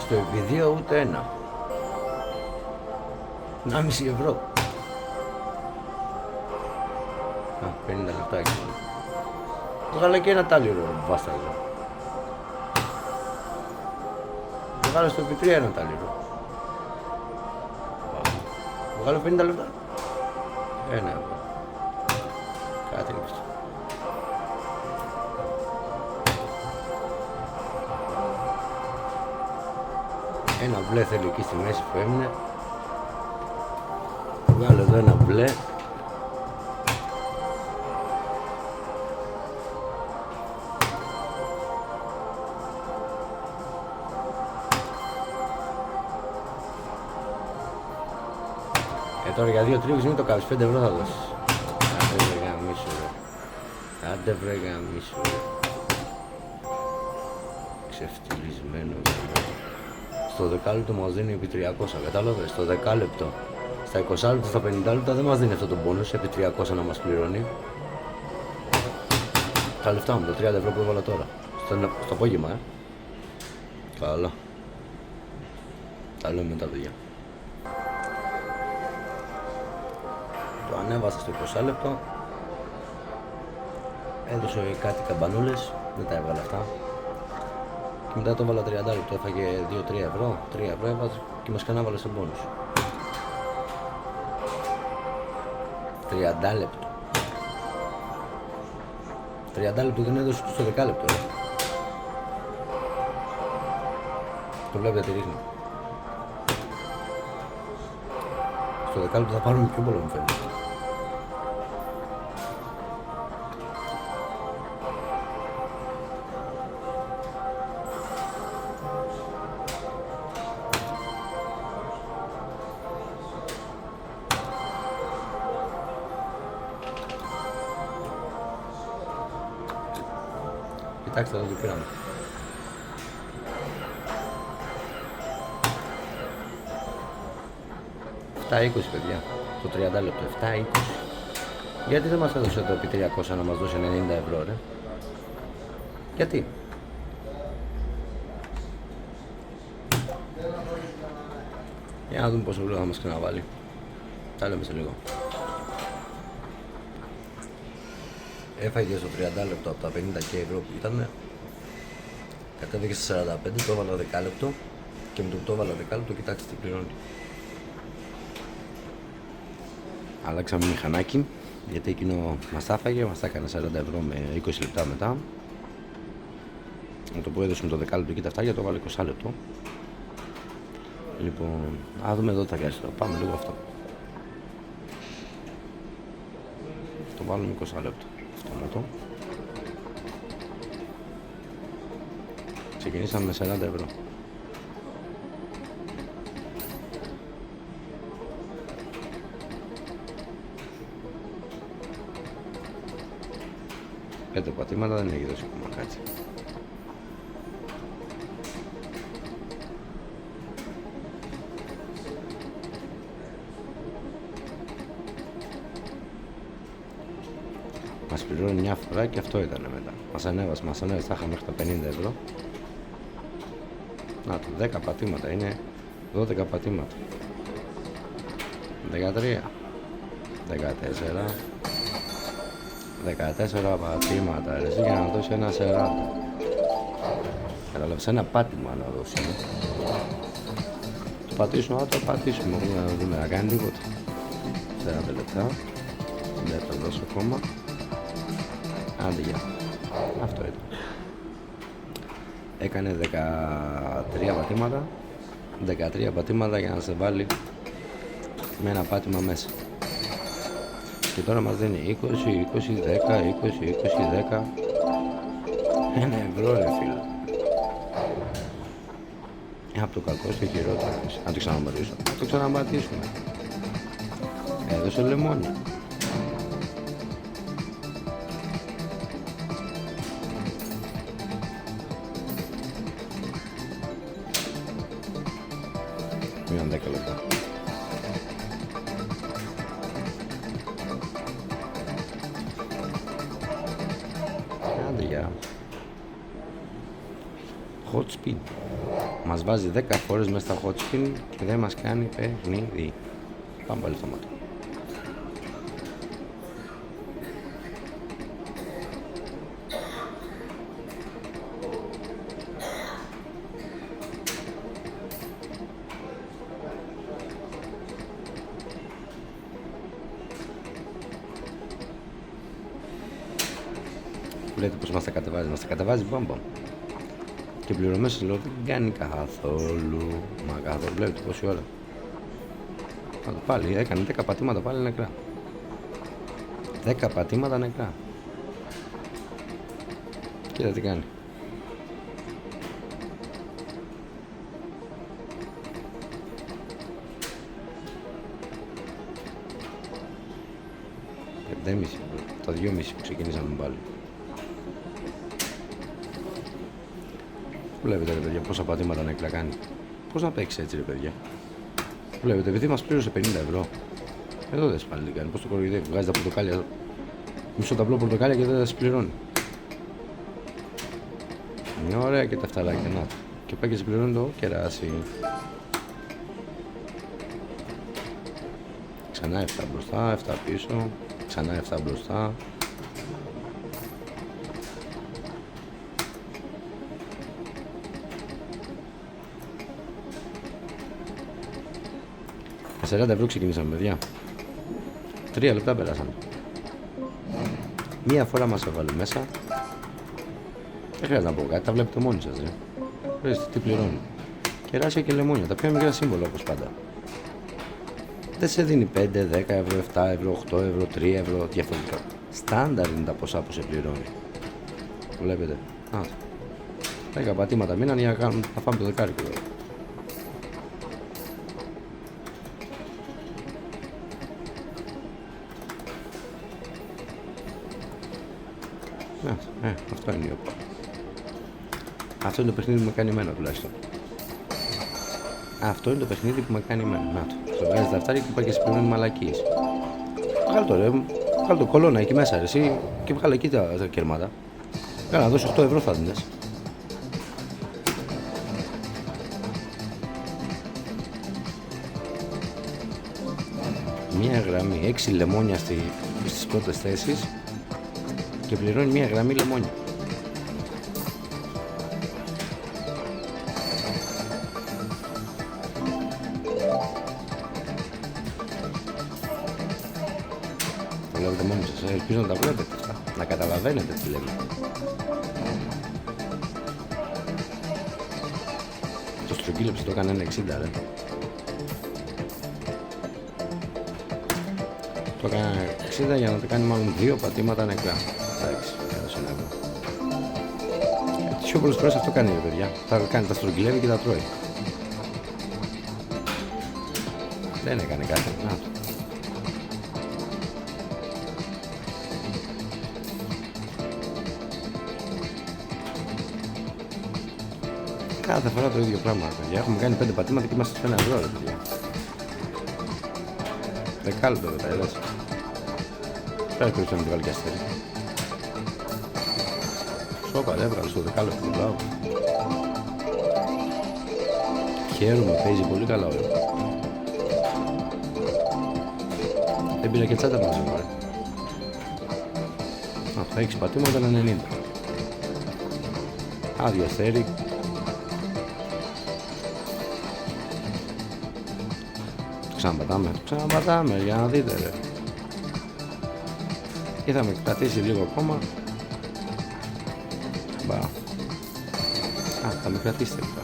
Στο επιδείο ούτε ένα. 1,5 ευρώ. 50 λεπτάκια. Βγάλε και ένα τάλιρο βάσταζα. Βγάλε στο επί 3 ένα τάλιρο. Βγάλε 50 λεπτά. 1 ευρώ. Κάτι είναι αυτό. Ένα μπλε θέλει εκεί στη μέση που έμεινε. Βγάλε εδώ ένα μπλε. Τώρα για 2 τρίβους μην το κάνεις, 5 ευρώ θα δώσεις. Άντε βρε γαμίσου ρε. Άντε βρε γαμίσου ρε. Ξεφτυλισμένο ρε. Στο δεκάλεπτο μας δίνει επί 300, κατάλαβες, στο δεκάλεπτο. Στα 20 λεπτά, στα 50 λεπτά δεν μας δίνει αυτό το πόνος, επί 300 να μας πληρώνει. Τα λεφτά μου, τα 30 ευρώ που έβαλα τώρα. Στο απόγευμα, Καλά. Τα λέω μετά παιδιά. Το ανέβασα στο 20 λεπτό. Έδωσε κάτι καμπανούλες, δεν τα έβγαλε αυτά. Και μετά το έβαλα 30 λεπτό, έφαγε 2-3 ευρώ, 3 ευρώ έβαζε και μας κανάβαλε σε πόνους. 30 λεπτό. 30 λεπτό δεν έδωσε στο 10 λεπτό. Το βλέπετε ρίχνει. Στο 10 λεπτό θα πάρουμε πιο πολύ μου φαίνεται. Κοιτάξτε εδώ τι πήραμε. Τα 20 παιδιά, το 30 λεπτό, 7-20. Γιατί δεν μας έδωσε το επί 300 να μας δώσει 90 ευρώ ρε. Γιατί. Για να δούμε πόσο ευρώ θα μας ξαναβάλει. Τα λέμε σε λίγο. Έφαγε στο 30 λεπτό από τα 50 και ευρώ που ήταν. Κατέβηκε στα 45, το έβαλα 10 λεπτό. Και με το έβαλα 10 λεπτό, κοιτάξτε τι πληρώνει. Αλλάξαμε μηχανάκι, γιατί εκείνο μας τα έφαγε, μας τα έκανε 40 ευρώ με 20 λεπτά μετά. Με το που έδωσαμε το 10 λεπτό και τα αυτά, για το βάλε 20 λεπτό. Λοιπόν, α δούμε εδώ τι θα κάνει τώρα, πάμε λίγο αυτό. Το βάλουμε 20 λεπτό. Αυτόματο. Ξεκινήσαμε με 40 ευρώ. Πέντε πατήματα δεν έχει δώσει ακόμα κάτι. Μας πληρώνει μια φορά και αυτό ήταν μετά. Μας ανέβασε, θα είχαμε μέχρι τα 50 ευρώ. Να το, 10 πατήματα είναι, 12 πατήματα. 13, 14, 14 πατήματα, εσύ για να δώσει ένα 40. Καταλάβεις, ένα πάτημα να δώσει. Το πατήσουμε, να το πατήσουμε, να δούμε να κάνει τίποτα. 40 λεπτά, δεν θα δώσω ακόμα. Άντε γεια. Αυτό ήταν. Έκανε 13 πατήματα. 13 πατήματα για να σε βάλει με ένα πάτημα μέσα. Και τώρα μας δίνει 20, 20, 10, 20, 20, 10. 1 ευρώ ρε φίλε. Από το κακό στο χειρότερο. Να το ξαναμπατήσω. Να το ξαναμπατήσουμε. Έδωσε λεμόνι. Μείον 10 λεπτά. Άντε γεια. hot spin. Μας βάζει 10 φορές μέσα στα hot spin και δεν μας κάνει παιχνίδι. Πάμε πάλι στο μάτι. Βλέπετε πως μας τα κατεβάζει μπαμπαμ. Και πληρωμές λέω δεν κάνει καθόλου. Μα καθόλου, βλέπετε πόση ώρα. Πάλι έκανε 10 πατήματα πάλι νεκρά. 10 πατήματα νεκρά. Κοίτα τι κάνει. Το 2,5 που ξεκινήσαμε πάλι. Βλέπετε ρε παιδιά πόσα πατήματα νεκρά κάνει. Πώς να παίξει έτσι ρε παιδιά. Βλέπετε επειδή μας πλήρωσε 50 ευρώ. Εδώ δεν πάλι τι κάνει. Πώς το κοροϊδεύει. Βγάζει τα πορτοκάλια. Μισό ταμπλό πορτοκάλια και δεν τα συμπληρώνει. Είναι ωραία και τα φταλάκια. Να. Και πάει και συμπληρώνει το κεράσι. Ξανά 7 μπροστά, 7 πίσω. Ξανά 7 μπροστά. Με 40 ευρώ ξεκινήσαμε παιδιά. 3 λεπτά περάσαμε. Μία φορά μας έβαλε μέσα. Δεν χρειάζεται να πω κάτι, τα βλέπετε μόνοι σας ρε. Βλέπετε τι πληρώνει. Κεράσια και λεμόνια, τα πιο μικρά σύμβολα όπως πάντα. Δεν σε δίνει 5, 10 ευρώ, 7 ευρώ, 8 ευρώ, 3 ευρώ διαφορετικά. Στάνταρ είναι τα ποσά που σε πληρώνει. Βλέπετε. 10 πατήματα μείναν για να φάμε το δεκάρικο. Αυτό είναι η όπα. Αυτό είναι το παιχνίδι που με κάνει εμένα τουλάχιστον. Αυτό είναι το παιχνίδι που με κάνει εμένα. Να το. Στο βγάζει δαφτάρι και πάει και συμπληρώνει μαλακίες. Βγάλε το ρε. Βγάλε το κολόνα εκεί μέσα ρε εσύ και βγάλε εκεί τα κερμάτα. Κάνα να δώσει 8 ευρώ θα δίνεις. Μία γραμμή, 6 λεμόνια στις πρώτες θέσεις και πληρώνει μία γραμμή λεμόνια. Το βλέπετε μόνοι σας, ελπίζω να τα βλέπετε αυτά, να καταλαβαίνετε τι λέμε. Το στρογγύλεψε το έκανε 1,60 ρε. Το έκανε 60 για να το κάνει μάλλον 2 πατήματα νεκρά. Εντάξει, έδωσε ένα ευρώ. Τι πιο πολλές φορές αυτό κάνει ρε παιδιά. Τα κάνει, τα στρογγυλεύει και τα τρώει. Δεν έκανε κάτι. Να το. Κάθε φορά το ίδιο πράγμα, παιδιά. Έχουμε κάνει 5 πατήματα και είμαστε στο 1 ευρώ, ρε παιδιά. Δεκάλεπτο δεν τα έδωσε. Πρέπει περισσότερο να τη βάλει και αστέρι. Σόπα, έβγαλε στο δεκάλεπτο, μπράβο. Χαίρομαι, παίζει πολύ καλά όλο. Δεν πήρα και τσάντα μαζί μου, ρε. Αυτά 6 πατήματα είναι 90. Άδειο αστέρι. Ξαναπατάμε για να δείτε ρε. Ή θα με κρατήσει λίγο ακόμα. Μπα. Θα με κρατήσετε μετά.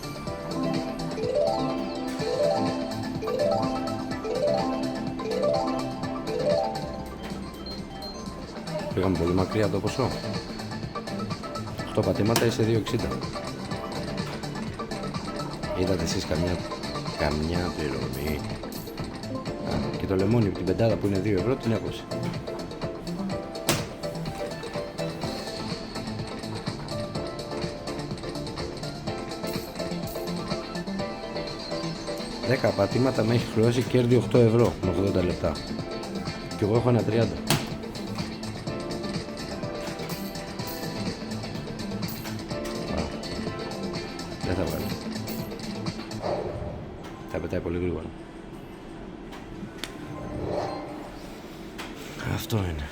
Πήγαμε πολύ μακριά το ποσό. 8 πατήματα είσαι 2,60. Είδατε εσείς καμιά πληρωμή. Και το λεμόνι από την πεντάδα που είναι 2 ευρώ την έκοψε. Δέκα πατήματα με έχει χρεώσει κέρδη 8 ευρώ με 80 λεπτά. Και εγώ έχω ένα 30. Δεν θα βγάλει. Θα πετάει πολύ γρήγορα. Αυτό είναι.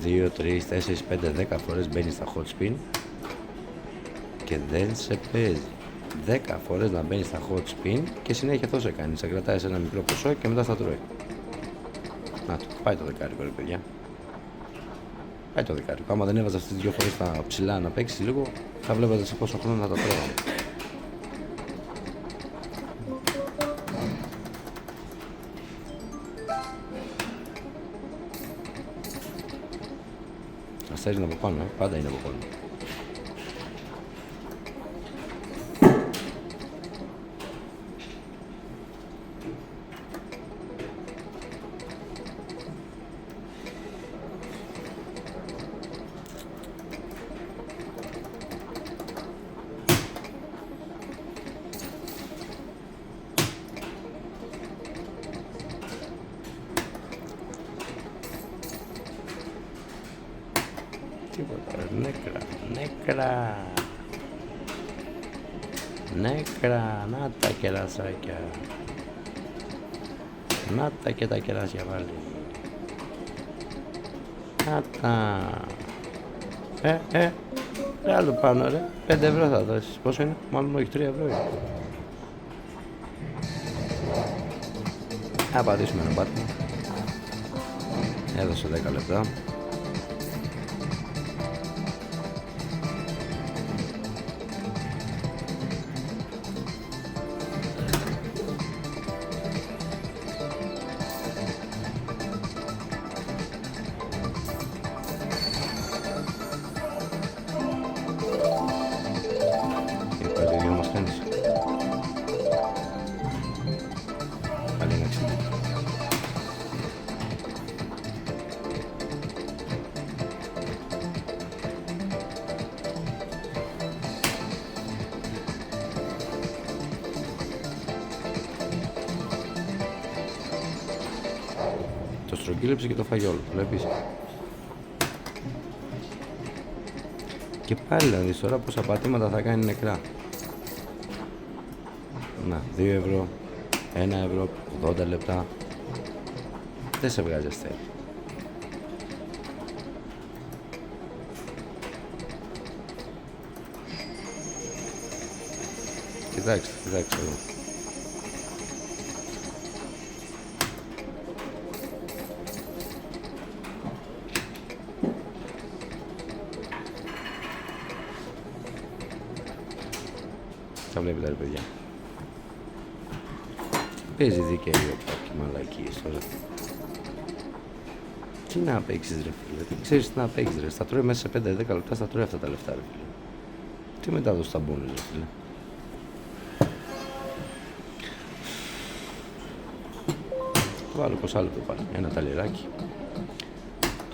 2, 3, 4, 5, 10 φορές μπαίνει στα hot spin και δεν σε παίζει. 10 φορές να μπαίνει στα hot spin και συνέχεια αυτό σε κάνει. Σε κρατάει σε ένα μικρό ποσό και μετά θα τρώει. Να το, πάει το δεκάρικο ρε παιδιά. Πάει το δεκάρικο. Άμα δεν έβαζα αυτές τις 2 φορές στα ψηλά να παίξει λίγο, θα βλέπετε σε πόσο χρόνο θα τα τρώγαμε. Αστέρι είναι από πάνω, πάντα είναι από πάνω. Τίποτα, νέκρα. Νέκρα, να τα κερασάκια. Να τα και τα κεράσια πάλι. Να τα. Ρε άλλο πάνω ρε, 5 ευρώ θα δώσεις. Πόσο είναι, μάλλον όχι 3 ευρώ είναι. Θα πατήσουμε ένα πάτημα. Έδωσε 10 λεπτά. Το στρογγύλεψε και το φάγε όλο, βλέπεις. Και πάλι να δεις τώρα πόσα πατήματα θα κάνει νεκρά. Να, 2 ευρώ, 1 ευρώ, 80 λεπτά. Δεν σε βγάζει αστέρι. Κοιτάξτε εδώ. Τα βλέπετε ρε παιδιά. Παίζει δικαίωμα κάποιοι μαλακίες τώρα. Τι να παίξεις ρε φίλε, δεν ξέρεις τι να παίξεις ρε. Στα τρώει μέσα σε 5-10 λεπτά, στα τρώει αυτά τα λεφτά ρε φίλε. Τι μετάδοση θα μπουν ρε φίλε. Βάλω πως άλλο το πάρει, ένα ταλιράκι.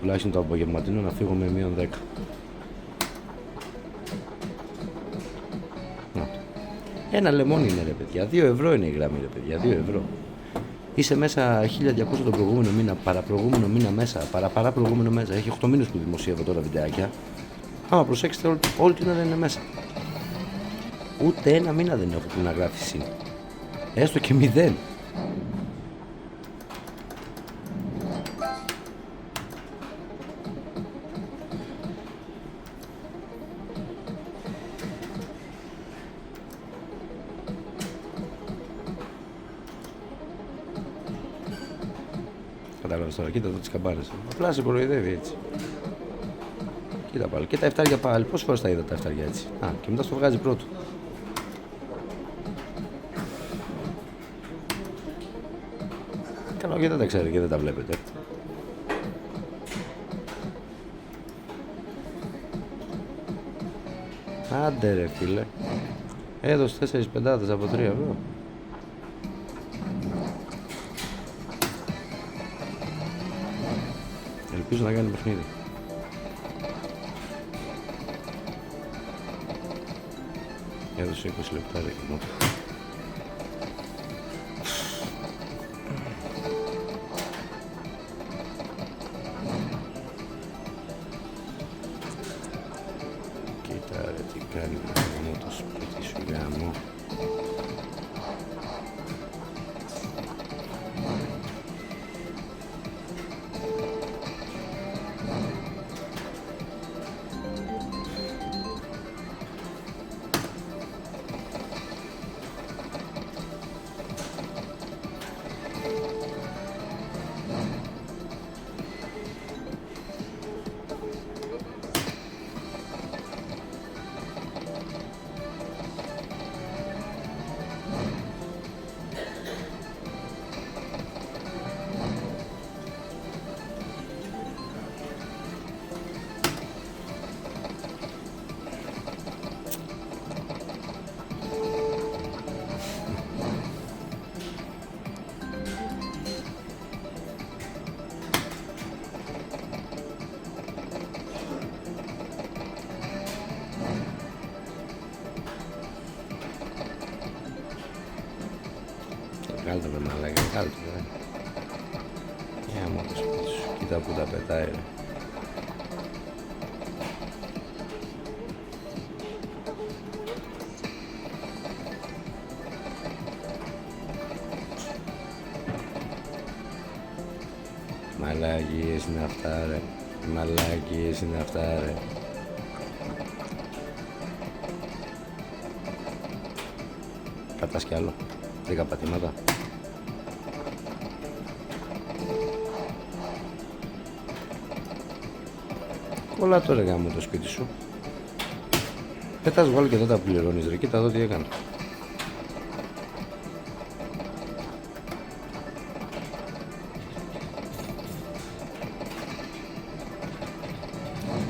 Τουλάχιστον το απογευματινό να φύγω με μείον 10. Ένα λεμόνι είναι ρε παιδιά, 2 ευρώ είναι η γραμμή ρε παιδιά, 2 ευρώ. Είσαι μέσα 1200 τον προηγούμενο μήνα, παραπροηγούμενο μήνα μέσα, παραπροηγούμενο μέσα. Έχει 8 μήνες που δημοσιεύω τώρα βιντεάκια. Άμα προσέξετε όλη την ώρα είναι μέσα. Ούτε ένα μήνα δεν έχω που να γράφει συν. Έστω και 0. Κατάλαβες τώρα, κοίτα εδώ τις καμπάνες. Απλά σε κοροϊδεύει έτσι. Κοίτα πάλι, και τα εφτάρια πάλι. Πόσες φορές τα είδα τα εφτάρια έτσι. Α, και μετά στο βγάζει πρώτο. Καλά, και δεν τα ξέρετε και δεν τα βλέπετε. Άντε ρε φίλε. Έδωσε 4 πεντάδες από 3 ευρώ. Ελπίζω να κάνει παιχνίδι. Έδωσε 20 λεπτά ρε κοινό. το με μαλάκα, κάτω ρε. Για μου το σπίτι σου, κοίτα που τα πετάει ρε. Μαλάκες είναι αυτά ρε. Μαλάκες είναι αυτά ρε. Πατάς κι άλλο. 10 πατήματα. Κολλά το ρε γάμο το σπίτι σου. Πετάς βγάλω και δεν τα πληρώνεις ρε. Κοίτα εδώ τι έκανα.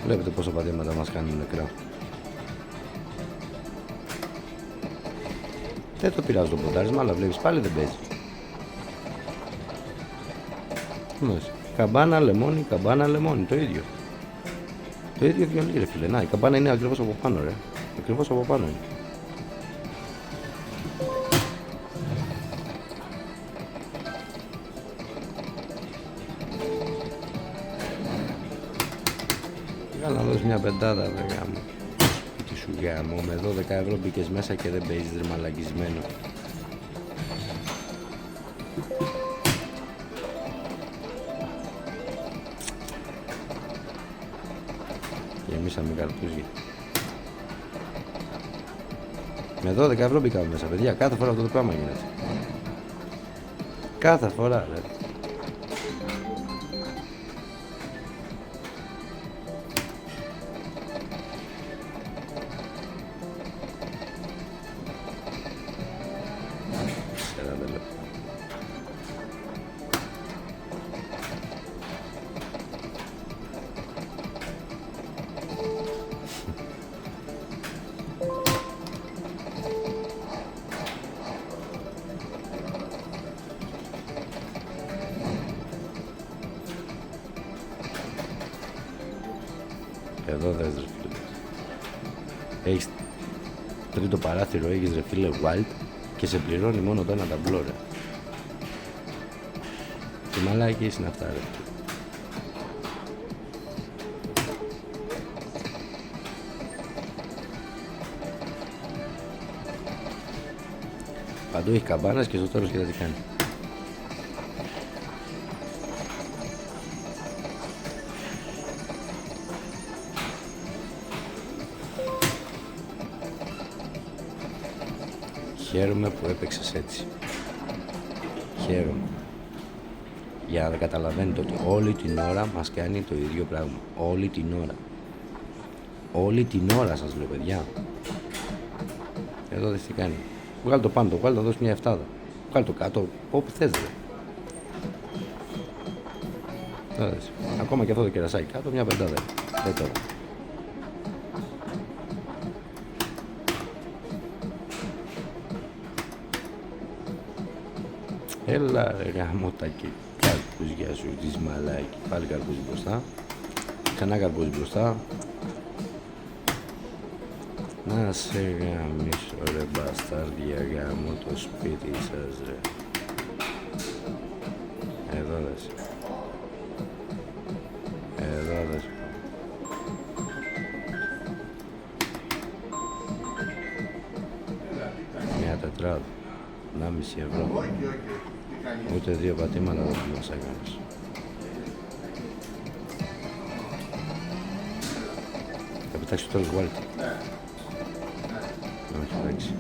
Βλέπετε πόσα πατήματα μας κάνουν νεκρά. Δεν το πειράζει το ποντάρισμα, αλλά βλέπεις πάλι δεν παίζει. Καμπάνα, λεμόνι, καμπάνα, λεμόνι, το ίδιο. Το ίδιο βιολί ρε φίλε. Να, η καμπάνα είναι ακριβώς από πάνω ρε. Ακριβώς από πάνω είναι. Πήγα να δώσεις μια πεντάδα ρε γάμο. Σπίτι σου γάμο. Με 12 ευρώ μπήκες μέσα και δεν παίζεις ρε μαλαγισμένο. Γεμίσαμε καρπούζια. Με 12 ευρώ μπήκαμε μέσα παιδιά. Κάθε φορά αυτό το πράγμα γίνεται. Κάθε φορά ρε. Εδώ δες ρε φίλε. Έχεις τρίτο παράθυρο, έχεις ρε φίλε wild και σε πληρώνει μόνο το ένα ταμπλό ρε. Τι μαλάκες είναι αυτά ρε. Παντού έχει καμπάνες και στο τέλος κοίτα τι κάνει. Χαίρομαι που έπαιξες έτσι. Χαίρομαι. Για να καταλαβαίνετε ότι όλη την ώρα μας κάνει το ίδιο πράγμα. Όλη την ώρα. Όλη την ώρα σας λέω παιδιά. Εδώ δες τι κάνει. Βγάλ' το πάνω, το βγάλ' το δώσει μια εφτάδα. Βγάλ' το κάτω, όπου θες ρε. Ακόμα και αυτό το κερασάκι κάτω, μια πεντάδα. Δεν τώρα. Έλα ρε γάμο τα και καρπούζια σου της μαλάκι. Πάλι καρπούζι μπροστά. Ξανά καρπούζι μπροστά. Να σε γαμίσω ρε μπαστάρδια γάμο το σπίτι σας ρε. Εδώ δες. Εδώ δες. Μια τετράδα. 1,5 ευρώ. Ούτε 2 πατήματα δεν μας έκανες. Θα πετάξει το τέλος Walter. Όχι, εντάξει.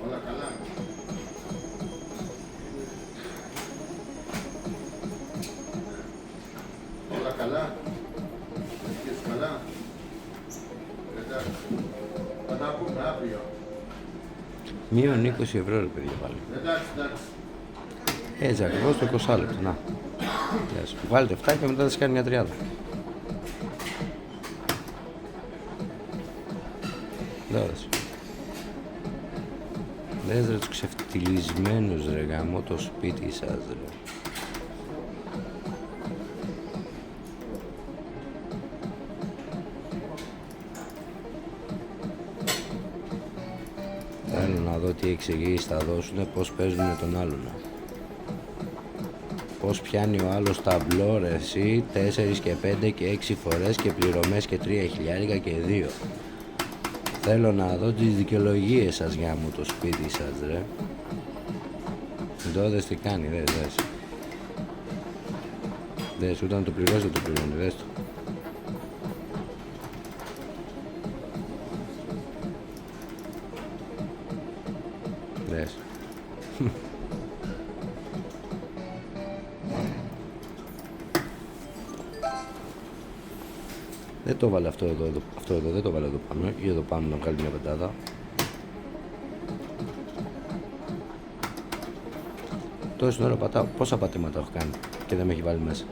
Όλα καλά. Όλα καλά. Έχεις καλά. Εντάξει. Θα τα πούμε αύριο. Μείον 20 ευρώ ρε παιδιά πάλι. Εντάξει, εντάξει. Έτσι ακριβώς το 20 λεπτό. Να. Γεια σου. Βάλτε 7 και μετά θα σας κάνει μια τριάδα. Δες. Δες ρε τους ξεφτυλισμένους ρε γαμώ το σπίτι σας ρε. Θέλω να δω τι εξηγήσεις θα δώσουνε, πως παίζουνε τον άλλον. Πως πιάνει ο άλλος ταμπλό ρε εσύ 4 και 5 και 6 φορές και πληρωμές και 3 χιλιάρικα και 2. Θέλω να δω τις δικαιολογίες σας για μου το σπίτι σας ρε. Εδώ δες τι κάνει, δες. Δες, ούτε να το πληρώσει το πληρώνει, δες το. Δες. Δεν το βάλε αυτό εδώ, δεν το βάλε εδώ πάνω, ή εδώ πάνω να βγάλει μια πεντάδα. Τόση ώρα πατάω, πόσα πατήματα έχω κάνει και δεν με έχει βάλει μέσα.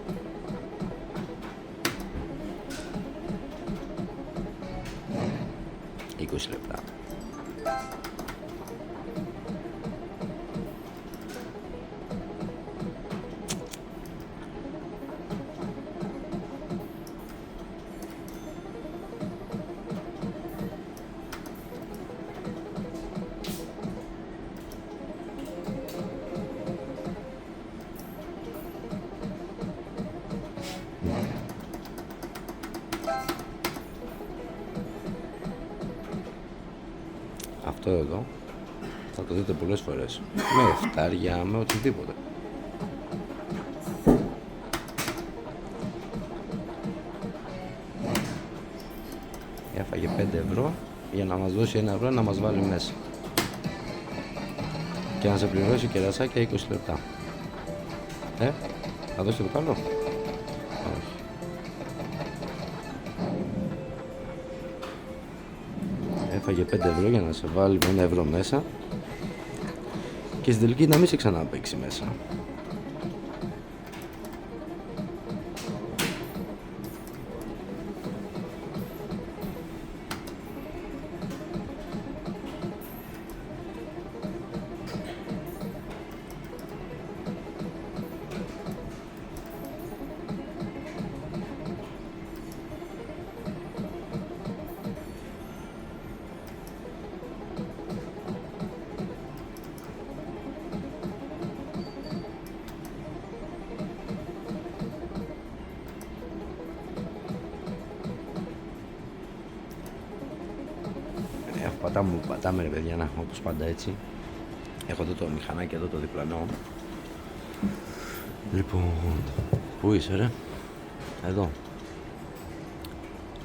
$20 λεπτά. Αυτό εδώ θα το δείτε πολλές φορές με εφτάρια, με οτιδήποτε. Έφαγε 5 ευρώ για να μας δώσει 1 ευρώ να μας βάλει μέσα και να σε πληρώσει κερασάκια 20 λεπτά. Θα δώσει το καλό? Όχι. Έφαγε 5 ευρώ για να σε βάλει με 1 ευρώ μέσα και στην τελική να μην σε ξαναπαίξει μέσα. Πατάμε ρε παιδιά, να έχουμε όπως πάντα έτσι. Έχω εδώ το μηχανάκι, εδώ το διπλανό. Λοιπόν, πού είσαι ρε? Εδώ.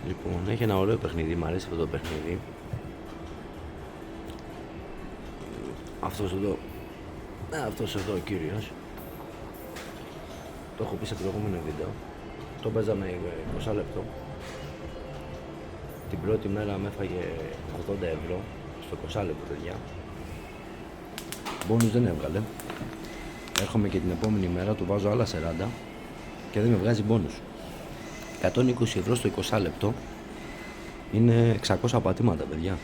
Λοιπόν, έχει ένα ωραίο παιχνίδι, μου αρέσει αυτό το παιχνίδι. Αυτός εδώ ο κύριος. Το έχω πει σε προηγούμενο βίντεο. Το παίζαμε 20 λεπτό. Την πρώτη μέρα με έφαγε 80 ευρώ στο 20 λεπτό, παιδιά. Μπόνους δεν έβγαλε. Έρχομαι και την επόμενη μέρα, του βάζω άλλα 40 και δεν με βγάζει μπόνους. 120 ευρώ στο 20 λεπτό είναι 600 πατήματα, παιδιά.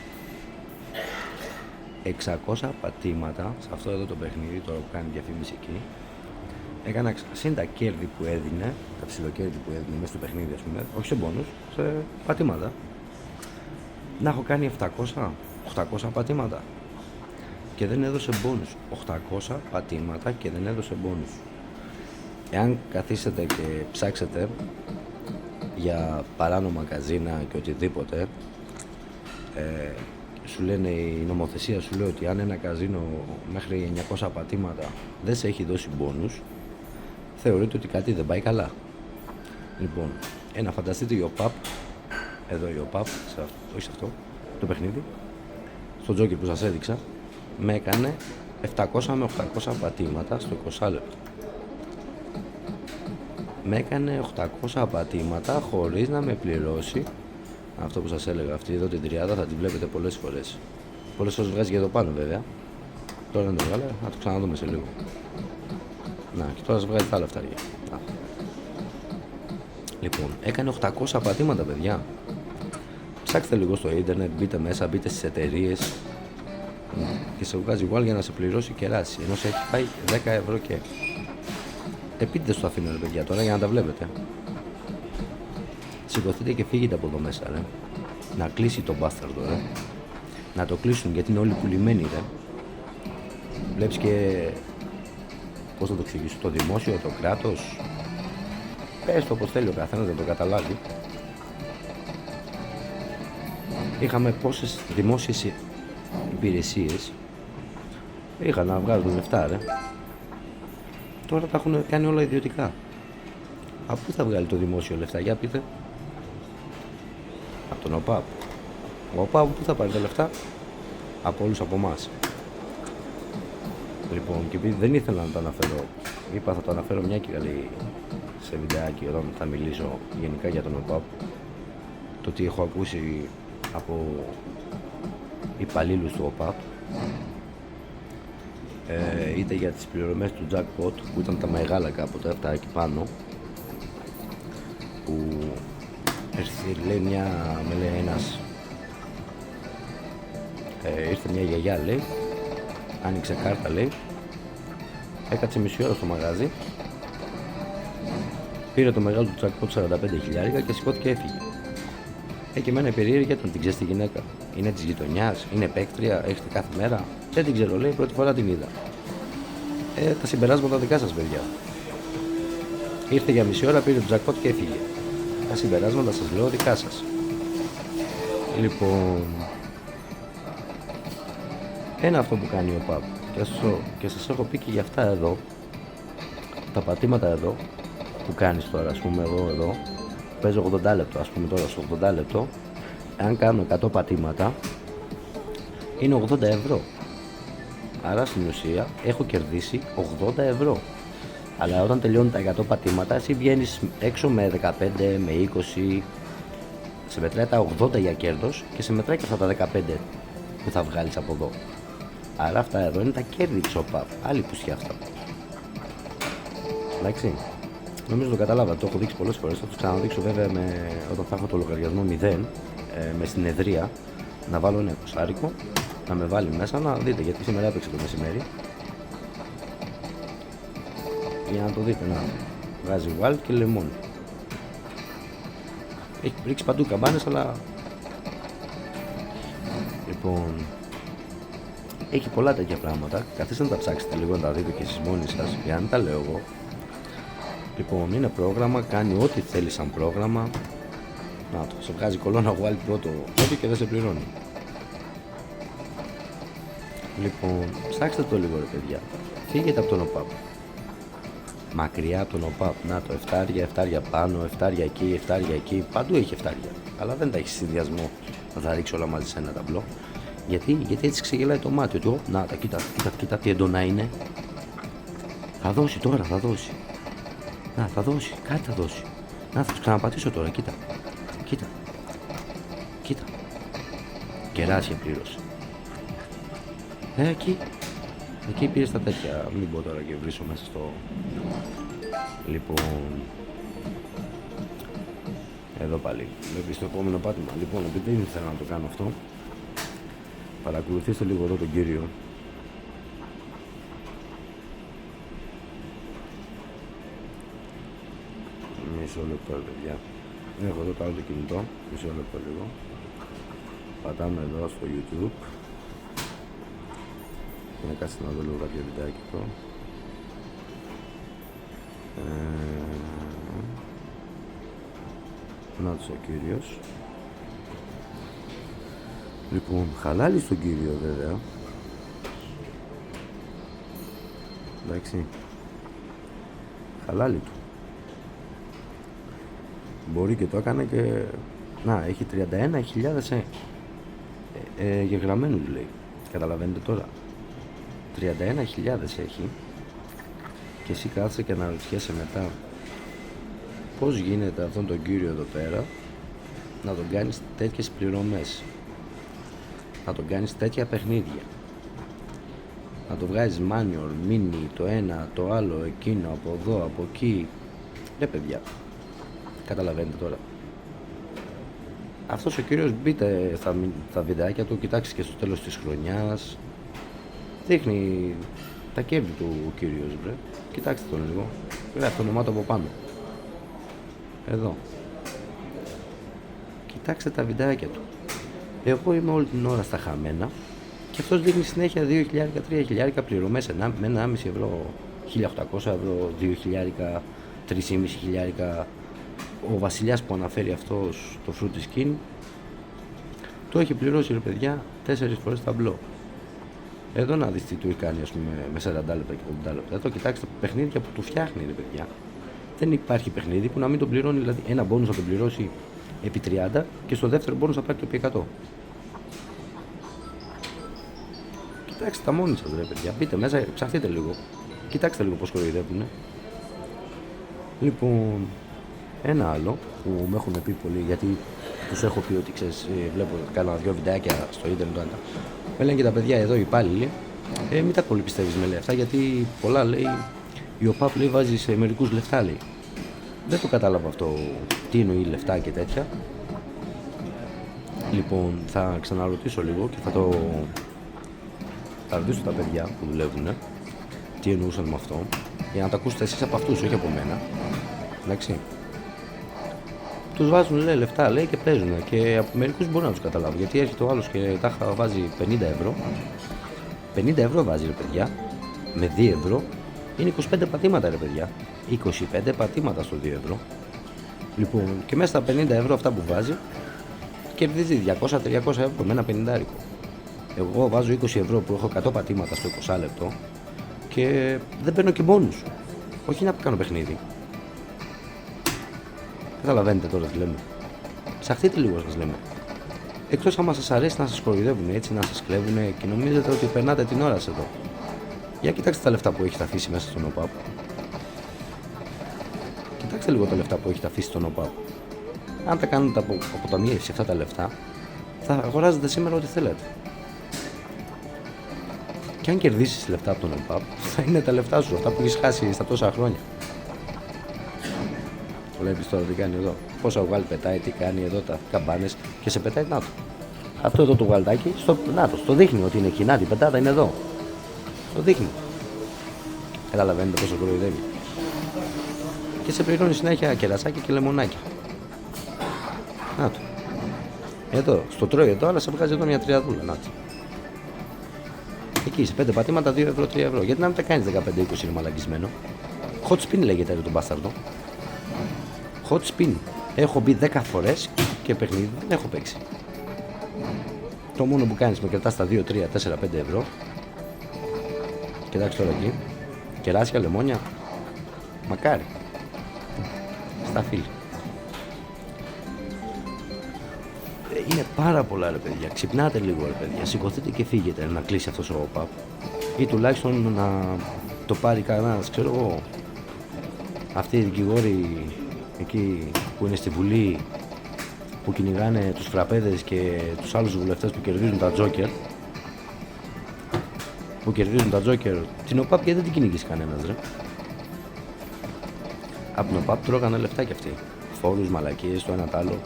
600 πατήματα σε αυτό εδώ το παιχνίδι, τώρα που κάνει διαφήμιση εκεί. Έκανα συν τα κέρδη που έδινε, τα ψιλοκέρδη που έδινε μέσα στο παιχνίδι, ας πούμε, όχι σε μπόνους, σε πατήματα. Να έχω κάνει 700-800 πατήματα και δεν έδωσε μπόνους. 800 πατήματα και δεν έδωσε μπόνους. Εάν καθίσετε και ψάξετε για παράνομα καζίνα και οτιδήποτε, σου λένε, η νομοθεσία σου λέει ότι αν ένα καζίνο μέχρι 900 πατήματα δεν σε έχει δώσει μπόνους, θεωρείται ότι κάτι δεν πάει καλά. Λοιπόν, φανταστείτε η ΟΠΑΠ, εδώ η ΟΠΑΠ, όχι σε αυτό το παιχνίδι, στο τζόκερ που σας έδειξα, με έκανε 700 με 800 πατήματα στο 20 λεπτό. Με έκανε 800 πατήματα χωρίς να με πληρώσει. Αυτό που σας έλεγα, αυτή εδώ την τριάδα θα την βλέπετε πολλές φορές. Πολλές φορές βγάζει και εδώ πάνω βέβαια. Τώρα δεν το βγάλε, να το ξαναδούμε σε λίγο. Να, και τώρα σας βγάζει τα άλλα φτάρια. Λοιπόν, έκανε 800 πατήματα, παιδιά. Ψάξτε λίγο στο ίντερνετ, μπείτε μέσα, μπείτε στις εταιρείες και σε βγάζει Wild για να σε πληρώσει κεράσι, ενώ σε έχει πάει 10 ευρώ και. Επίτηδες το αφήνω ρε παιδιά τώρα για να τα βλέπετε. Σηκωθείτε και φύγετε από εδώ μέσα ρε. Να κλείσει το μπάσταρδο ρε. Να το κλείσουν γιατί είναι όλοι πουλημένοι ρε. Βλέπεις και πώς θα το εξηγήσω, το δημόσιο, το κράτος. Πες το πως θέλει ο καθένας να το καταλάβει. Είχαμε πόσες δημόσιες υπηρεσίες είχαν να βγάλουν λεφτά ρε. Τώρα τα έχουν κάνει όλα ιδιωτικά. Από πού θα βγάλει το δημόσιο λεφτά, για πείτε. Από τον ΟΠΑΠ. Ο ΟΠΑΠ πού θα πάρει τα λεφτά? Από όλους από εμάς. Λοιπόν, και επειδή δεν ήθελα να το αναφέρω, είπα θα το αναφέρω μια και καλή σε βιντεάκι όταν θα μιλήσω γενικά για τον ΟΠΑΠ. Το τι έχω ακούσει από υπαλλήλους του ΟΠΑΠ, είτε για τις πληρωμές του jackpot που ήταν τα μεγάλα κάποτε, αυτά εκεί πάνω, που λέει με λέει ένας, ήρθε μια γιαγιά λέει, άνοιξε κάρτα λέει, έκατσε μισή ώρα στο μαγάζι, πήρε το μεγάλο του jackpot 45.000 και σηκώθηκε και έφυγε. Και εμένα η περίεργη ήταν, την ξέρεις τη γυναίκα? Είναι της γειτονιάς, είναι παίκτρια, έχετε κάθε μέρα? Δεν την ξέρω, λέει, πρώτη φορά την είδα. Τα συμπεράσματα δικά σας παιδιά. Ήρθε για μισή ώρα, πήρε το jackpot και έφυγε. Τα συμπεράσματα σας λέω δικά σας. Λοιπόν, ένα αυτό που κάνει ο ΠΑΠ. Και σας έχω πει και για αυτά εδώ, τα πατήματα εδώ που κάνεις τώρα, ας πούμε εδώ παίζω 80 λεπτό, ας πούμε τώρα στο 80 λεπτό, αν κάνω 100 πατήματα είναι 80 ευρώ. Άρα στην ουσία έχω κερδίσει 80 ευρώ. Αλλά όταν τελειώνουν τα 100 πατήματα, εσύ βγαίνεις έξω με 15, με 20, σε μετράει τα 80 για κέρδος και σε μετράει και αυτά τα 15 που θα βγάλεις από εδώ. Άρα αυτά εδώ είναι τα κέρδη της ΟΠΑΠ. Άλλη πουσιά αυτά. Εντάξει. Νομίζω το καταλάβατε, το έχω δείξει πολλές φορές. Θα το ξαναδείξω βέβαια όταν θα έχω το λογαριασμό 0 με συνεδρία. Να βάλω ένα κοσάρικο, να με βάλει μέσα να δείτε γιατί σήμερα έπαιξε το μεσημέρι. Για να το δείτε, να βγάζει wild και λεμόνι. Έχει ρίξει παντού καμπάνες, αλλά λοιπόν έχει πολλά τέτοια πράγματα. Καθίστε να τα ψάξετε λίγο, να τα δείτε και εσείς μόνοι σας, για να μην τα λέω εγώ. Λοιπόν, είναι πρόγραμμα, κάνει ό,τι θέλει σαν πρόγραμμα. Να το, σε βγάζει κολόνα wild πρώτο ό,τι και δεν σε πληρώνει. Λοιπόν, ψάξτε το λίγο ρε παιδιά. Φύγετε από τον ΟΠΑΠ. Μακριά από τον ΟΠΑΠ. Να το, εφτάρια πάνω, εφτάρια εκεί, παντού έχει εφτάρια. Αλλά δεν τα έχει συνδυασμό να τα ρίξει όλα μαζί σε ένα ταμπλό. Γιατί έτσι ξεγελάει το μάτι του. Να τα κοίτα τι εντονά είναι. Θα δώσει τώρα, θα δώσει. Να, θα δώσει, κάτι θα δώσει. Να, θα τους ξαναπατήσω τώρα, κοίτα. Κεράσια πλήρωσε. Εκεί πήρε τα τέτοια. Μην πω τώρα και βρίσκω μέσα στο. Λοιπόν. Εδώ πάλι. Βλέπεις το επόμενο πάτημα. Λοιπόν, επειδή δεν ήθελα να το κάνω αυτό, παρακολουθήστε λίγο εδώ τον κύριο. Μισό λεπτό παιδιά. Έχω εδώ το άλλο το κινητό. Μισό λεπτό λίγο. Πατάμε εδώ στο YouTube. Να κάτσε να δω λίγο κάποιο βιντεάκι εδώ. Να τους ο κύριος. Λοιπόν, χαλάλι στον κύριο βέβαια. Εντάξει. Χαλάλι του. Μπορεί και το έκανε και... Να, έχει 31.000 γεγραμμένους λέει. Καταλαβαίνετε τώρα. 31.000 έχει. Και εσύ κάθεσαι και αναρωτιέσαι μετά πώς γίνεται αυτόν τον κύριο εδώ πέρα να τον κάνεις τέτοιες πληρωμές, να τον κάνεις τέτοια παιχνίδια, να το βγάζεις manual, mini, το ένα, το άλλο, εκείνο, από εδώ, από εκεί. Ρε παιδιά, καταλαβαίνετε τώρα. Αυτός ο κύριος, μπείτε στα βιντεάκια του, κοιτάξτε και στο τέλος της χρονιάς. Δείχνει τα κέρδη του ο κύριος, βρε. Κοιτάξτε τον λίγο. Γράφει το όνομά του από πάνω. Εδώ. Κοιτάξτε τα βιντεάκια του. Εγώ είμαι όλη την ώρα στα χαμένα και αυτός δείχνει συνέχεια 2.000-3.000 πληρωμές με 1,5 ευρώ, 1.800 ευρώ, 2.000, 3.500. Ο βασιλιάς που αναφέρει αυτός, το Fruity Skin, το έχει πληρώσει, ρε παιδιά, 4 φορές ταμπλό. Εδώ να δεις τι του έχει κάνει, ας πούμε, με 40 λεπτά και 50 λεπτά. Εδώ κοιτάξτε παιχνίδια που του φτιάχνει, ρε παιδιά. Δεν υπάρχει παιχνίδι που να μην τον πληρώνει, δηλαδή ένα μπόνους να τον πληρώσει επί 30 και στο δεύτερο μπόνους θα πάρει το επί 100. Κοιτάξτε τα μόνοι σας, ρε παιδιά. Μπείτε μέσα, ψαχτείτε λίγο. Κοιτάξτε λίγο πώς κοροϊδεύουνε. Λοιπόν, ένα άλλο που με έχουν πει πολύ, γιατί τους έχω πει ότι ξέρεις, βλέπω, κάνω 2 βιντεάκια στο ίντερνετ. Με λένε και τα παιδιά εδώ, οι υπάλληλοι, μην τα πολύ πιστεύεις με λεφτά, γιατί πολλά λέει, η ΟΠΑΠ λέει βάζει σε μερικούς λεφτά, λέει. Δεν το κατάλαβα αυτό, τι εννοεί λεφτά και τέτοια. Λοιπόν, θα ξαναρωτήσω λίγο και θα ρωτήσω τα παιδιά που δουλεύουν τι εννοούσαν με αυτό, για να τα ακούσετε εσείς από αυτούς, όχι από μένα. Εντάξει. Τους βάζουν, λέει, λεφτά, λέει, και παίζουν. Και από μερικούς μπορεί να τους καταλάβω. Γιατί έρχεται ο άλλος και τάχα βάζει 50 ευρώ. 50 ευρώ βάζει, ρε παιδιά. Με 2 ευρώ είναι 25 πατήματα, ρε παιδιά. 25 πατήματα στο 2 ευρώ. Λοιπόν, και μέσα στα 50 ευρώ αυτά που βάζει, κερδίζει 200-300 ευρώ με ένα 50. Εγώ βάζω 20 ευρώ που έχω 100 πατήματα στο 20 λεπτό και δεν παίρνω και μπόνους. Όχι να κάνω παιχνίδι. Καταλαβαίνετε τώρα τι λέμε. Ψαχτείτε λίγο, σας λέμε. Εκτός άμα σας αρέσει να σας κοροϊδεύουν έτσι, να σας κλέβουν και νομίζετε ότι περνάτε την ώρα σας εδώ. Για κοιτάξτε τα λεφτά που έχετε αφήσει μέσα στον ΟΠΑΠ. Κοιτάξτε λίγο τα λεφτά που έχετε αφήσει στον ΟΠΑΠ. Αν τα κάνετε από αποταμίευση αυτά τα λεφτά, θα αγοράζετε σήμερα ό,τι θέλετε. Και αν κερδίσεις λεφτά από τον ΟΠΑΠ, θα είναι τα λεφτά σου, αυτά που έχεις χάσει στα τόσα χρόνια. Βλέπεις τώρα τι κάνει εδώ. Πόσα βγάλει πετάει, τι κάνει εδώ, τα καμπάνες και σε πετάει. Να το. Αυτό εδώ το γουαλτάκι, το δείχνει ότι είναι εκεί. Να, την πετάτα είναι εδώ. Το δείχνει. Καταλαβαίνετε πόσο κοροϊδεύει. Και σε πληρώνει συνέχεια κερασάκια και λεμονάκια. Να το. Εδώ, στο τρώει εδώ, αλλά σε βγάζει εδώ μια τριαδούλα. Να το. Εκεί σε 5 πατήματα 2 ευρώ, 3 ευρώ. Γιατί να μην τα κάνει 15-20 είναι μαλακισμένο. Hot spin λέγεται εδώ τον μπάσταρδο. Hot spin. Έχω μπει 10 φορές και παιχνίδι δεν έχω παίξει. Το μόνο που κάνεις με κερτάς τα 2, 3, 4, 5 ευρώ. Κοιτάξτε τώρα εκεί. Κεράσια, λεμόνια. Μακάρι. Στα φίλη. Είναι πάρα πολλά, ρε παιδιά. Ξυπνάτε λίγο, ρε παιδιά. Σηκωθείτε και φύγετε να κλείσει αυτός ο ΟΠΑΠ. Ή τουλάχιστον να το πάρει κανένας, ξέρω εγώ. Αυτοί οι δικηγόροι εκεί που είναι στη Βουλή, που κυνηγάνε τους φραπέδες και τους άλλους βουλευτές που κερδίζουν τα τζόκερ. Την ΟΠΑΠ γιατί δεν την κυνηγήσει κανένας, ρε. Από την ΟΠΑΠ τρώγανε λεφτά κι αυτοί. Φόρους, μαλακίες, το ένα τ' άλλο.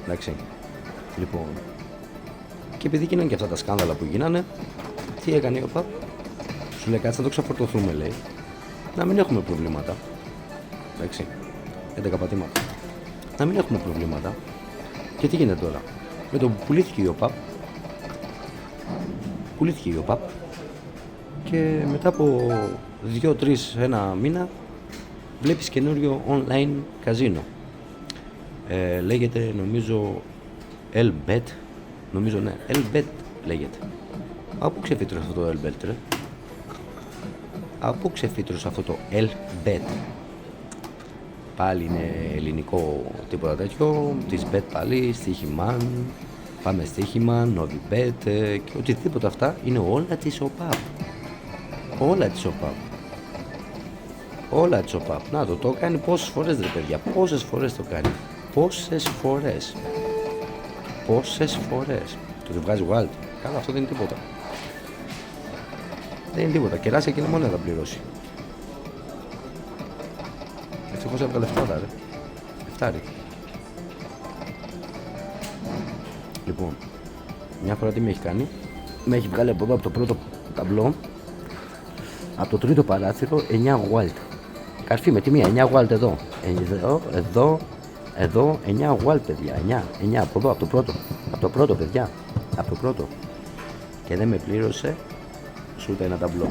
Εντάξει. Λοιπόν. Και επειδή γίνανε και αυτά τα σκάνδαλα που γίνανε, τι έκανε η ΟΠΑΠ? Σου λέει κάτσε να το ξαφορτωθούμε, λέει. Να μην έχουμε προβλήματα. Εντάξει. 11 πατήματα. Να μην έχουμε προβλήματα. Και τι γίνεται τώρα? Με το που πουλήθηκε η ΟΠΑΠ, και μετά από 2-3 ένα μήνα βλέπεις καινούριο online καζίνο. Λέγεται νομίζω Elbet. Νομίζω ναι, Elbet λέγεται. Από πού ξεφύτρωσε αυτό το Elbet, ρε? Από πού ξεφύτρωσε αυτό το Elbet? Πάλι είναι ελληνικό τίποτα τέτοιο. Της Bet πάλι, στοίχημα. Πάμε στοίχημα, Novibet και οτιδήποτε αυτά είναι όλα της ΟΠΑΠ. Όλα της ΟΠΑΠ. Να το κάνει πόσες φορές, ρε παιδιά. Πόσες φορές το κάνει. Πόσες φορές. Το βγάζει Wild. Καλά, αυτό δεν είναι τίποτα. Δεν είναι τίποτα. Κεράσια και λεμόνια θα πληρώσει. Ευτυχώς έβγαλε λεφτά, ρε. Λεφτάρι. Λοιπόν, μια φορά τι με έχει κάνει, με έχει βγάλει από εδώ από το πρώτο ταμπλό, από το τρίτο παράθυρο 9 Walt. Καρφί με τη μία, 9 Walt εδώ. Εδώ 9 Walt, παιδιά. 9 από εδώ, από το πρώτο. Από το πρώτο, παιδιά. Από το πρώτο. Και δεν με πλήρωσε ούτε ένα ταμπλό.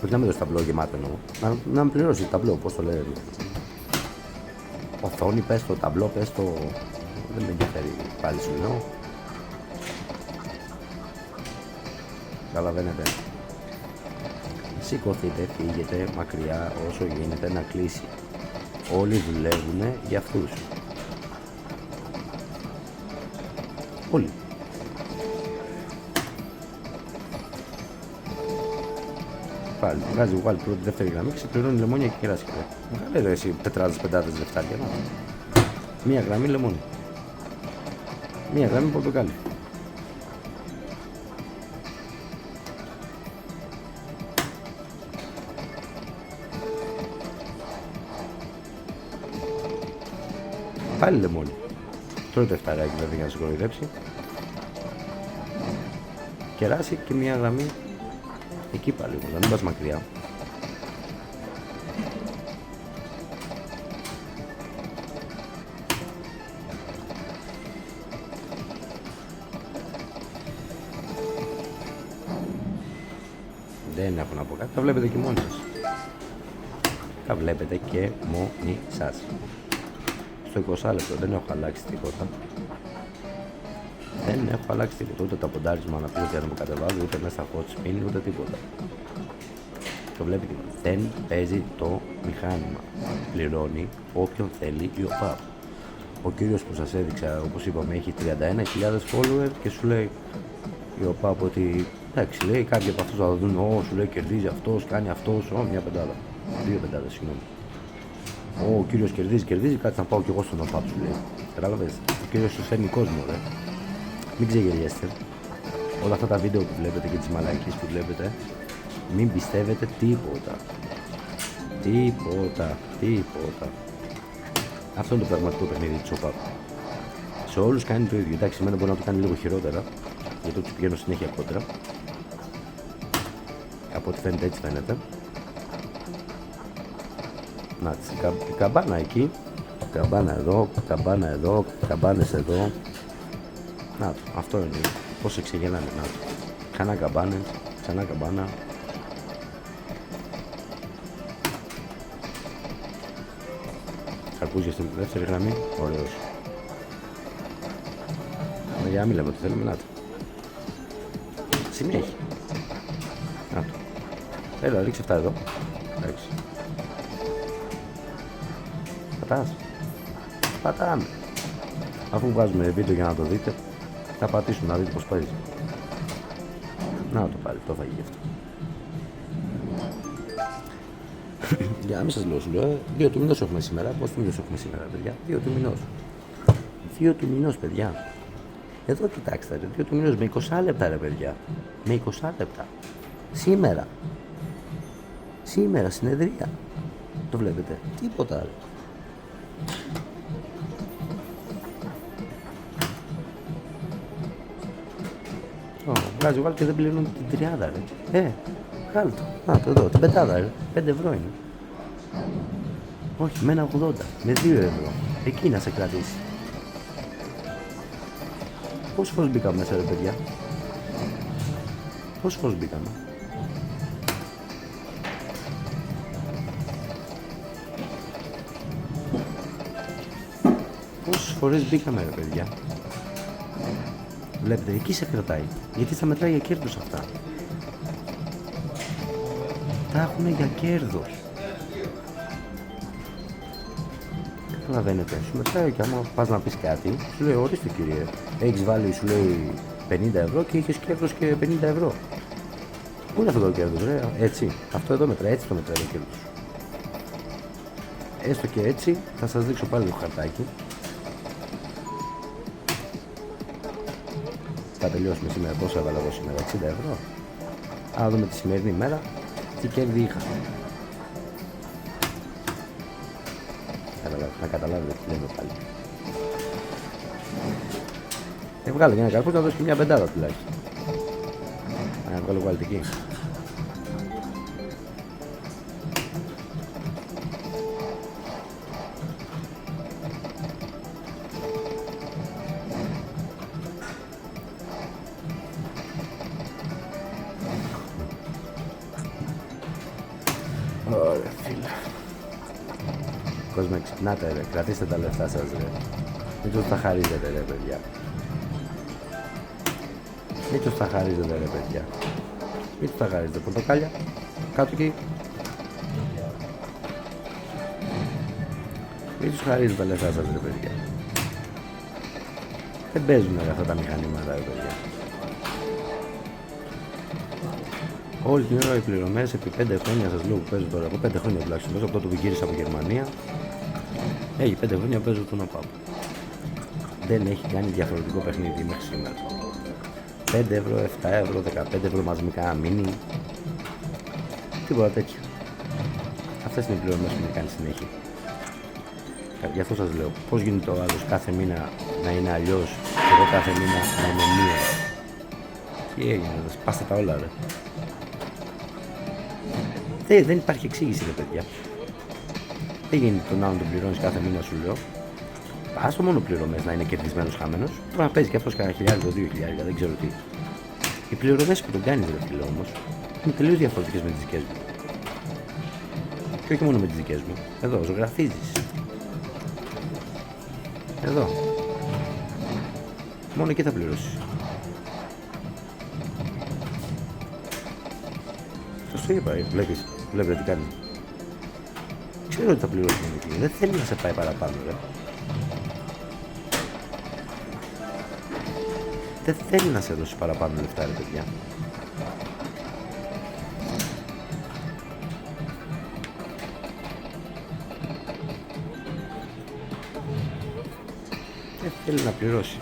Όχι να με δώσει ταμπλό γεμάτο εννοώ. Να με πληρώσει ταμπλό, πώς το λέει. Οθόνη, πες το, ταμπλό, πες το. Δεν με ενδιαφέρει πάλι σου λέω. Καταλαβαίνετε. Σηκωθείτε, φύγετε μακριά όσο γίνεται να κλείσει. Όλοι δουλεύουν για αυτούς. Όλοι. Πάλι, βγάζει βάλει πρώτη δεύτερη γραμμή και συμπληρώνει λεμόνια και κεράσι. Βγάλε ρε εσύ πετράδες, πεντάδες, λεφτάρια. Μία γραμμή λεμόνι. Μία γραμμή πορτοκάλι. Πάλι λεμόνι. Τρώει το εφταράκι δηλαδή για να σε κοροϊδέψει. Κεράσι και μία γραμμή εκεί πάλι, να μην πας μακριά. Δεν έχω να πω κάτι, τα βλέπετε και μόνοι σας. Τα βλέπετε και μόνοι σας. Στο 20 λεπτό δεν έχω αλλάξει τίποτα. Δεν έχω αλλάξει τίποτα, ούτε τα ποντάρισμα να πει να μου κατεβάζω, ούτε μέσα στα hot spin, ούτε τίποτα. Το βλέπετε, δεν παίζει το μηχάνημα. Πληρώνει όποιον θέλει η ΟΠΑΠ. Ο κύριος που σας έδειξα, όπως είπαμε, έχει 31.000 follower και σου λέει η ΟΠΑΠ ότι εντάξει, λέει κάποιοι από αυτούς θα δουν, σου λέει κερδίζει αυτός, κάνει αυτός, μια πεντάδα. 2 πεντάδες, συγγνώμη. Ο κύριος κερδίζει, κάτσε να πάω κι εγώ στον ΟΠΑΠ, σου λέει. Κατάλαβες, ο κύριος σου φέρνει κόσμο, ρε. Μην ξεγελιέστε. Όλα αυτά τα βίντεο που βλέπετε και τις μαλακίες που βλέπετε, μην πιστεύετε τίποτα. Τίποτα. Αυτό είναι το πραγματικό παιχνίδι της ΟΠΑΠ. Σε όλους κάνει το ίδιο. Εντάξει, εμένα μπορεί να το κάνει λίγο χειρότερα, γιατί τους πηγαίνω συνέχεια κόντρα. Από ό,τι φαίνεται έτσι φαίνεται. Να, η καμπάνα εκεί, καμπάνα εδώ, καμπάνες εδώ. Να, αυτό είναι. Πώς εξεγελάνε, να. Ξανά καμπάνες, ξανά καμπάνα. Καρπούζια στην δεύτερη γραμμή, ωραίος. Για να μην λέμε ότι θέλουμε, να το. Συνέχεια. Να το. Έλα, ρίξε αυτά εδώ. Εντάξει. Πατάμε. Αφού βγάζουμε βίντεο για να το δείτε, θα πατήσουμε να δείτε πως παίζει. Να το πάλι, το φαγεί γι' αυτό. Για να μην σας λέω, σου λέω, 2 του μηνός έχουμε σήμερα. Πώς του μηνός έχουμε σήμερα, παιδιά? 2 του μηνός. 2 του μηνός, παιδιά. Εδώ κοιτάξτε, ρε, 2 του μηνός με 20 λεπτά, ρε παιδιά. Με 20 λεπτά. Σήμερα, συνεδρία. Το βλέπετε. Τίποτα άλλο. Βγάζει βάλει και δεν πληρώνει την 30, ρε. Βγάλει το. Να το εδώ, την πεντάδα, ρε. 5 ευρώ είναι. Όχι, με ένα 80, με 2 ευρώ. Εκεί να σε κρατήσει. Πόσες φορές μπήκαμε μέσα, ρε παιδιά? Πόσες φορές μπήκαμε? Πόσες φορές μπήκαμε, ρε παιδιά? Βλέπετε, εκεί σε κρατάει. Γιατί θα μετράει για κέρδος αυτά. Τα έχουν για κέρδος. Καταλαβαίνετε, σου μετράει και άμα πας να πεις κάτι, σου λέει ορίστε κύριε, έχεις βάλει, σου λέει 50 ευρώ και είχες κέρδος και 50 ευρώ. Πού είναι αυτό το κέρδος, ρε? Έτσι, αυτό εδώ μετράει, έτσι το μετράει το κέρδος. Έστω και έτσι, θα σας δείξω πάλι το χαρτάκι. Θα τελειώσουμε σήμερα, πόσο έβαλα εγώ σήμερα, 60 ευρώ. Αν δούμε τη σημερινή μέρα, τι κέρδη είχα. Να καταλάβετε τι λέμε πάλι. Βγάλε και ένα καρπούζι να δώσει και μια πεντάδα τουλάχιστον. Να βγάλω κουαλτική. Ωραία φίλε. Κόσμε, ξυπνάτε ρε, κρατήστε τα λεφτά σας ρε. Μην τους τα χαρίζετε ρε παιδιά. Μην τους τα χαρίζετε ρε παιδιά. Μην τους τα χαρίζετε. Πορτοκάλια, κάτω εκεί. Μην τους χαρίζετε τα λεφτά σας ρε παιδιά. Δεν παίζουν ρε αυτά τα μηχανήματα ρε παιδιά. Όλη την ώρα οι πληρωμές επί 5 χρόνια σας λέω που παίζω τώρα. Από 5 χρόνια τουλάχιστον παίζω από τότε που γύρισα από Γερμανία. Έχει 5 χρόνια παίζω τον ΟΠΑΠ. Δεν έχει κάνει διαφορετικό παιχνίδι μέχρι σήμερα. 5 ευρώ, 7 ευρώ, 15 ευρώ μαζικά μίνι. Τίποτα τέτοιο. Αυτές είναι οι πληρωμές που με κάνει συνέχεια. Γι' αυτό σας λέω. Πώς γίνεται ο άλλος κάθε μήνα να είναι αλλιώς και εγώ κάθε μήνα να είναι μία. Τι έγινε, θα σπάστε τα όλα ρε. Δεν υπάρχει εξήγηση ρε παιδιά. Δεν γίνεται τον άλλον τον πληρώνεις κάθε μήνα σου λέω. Άστο μόνο πληρωμές να είναι κερδισμένος χαμένος. Πρέπει να παίζει και αυτός κανένα χιλιάρικο, 2.000, δεν ξέρω τι. Οι πληρωμές που τον κάνεις ρε φίλε όμως είναι τελείως διαφορετικές με τις δικές μου. Και όχι μόνο με τις δικές μου. Εδώ ζωγραφίζεις. Εδώ. Μόνο εκεί θα πληρώσεις. Σας το είπα, βλέπετε τι κάνει. Ξέρω ότι θα πληρώσει μόνο εκεί. Δεν θέλει να σε πάει παραπάνω ρε. Δεν θέλει να σε δώσει παραπάνω λεφτά ρε παιδιά. Δεν θέλει να πληρώσει.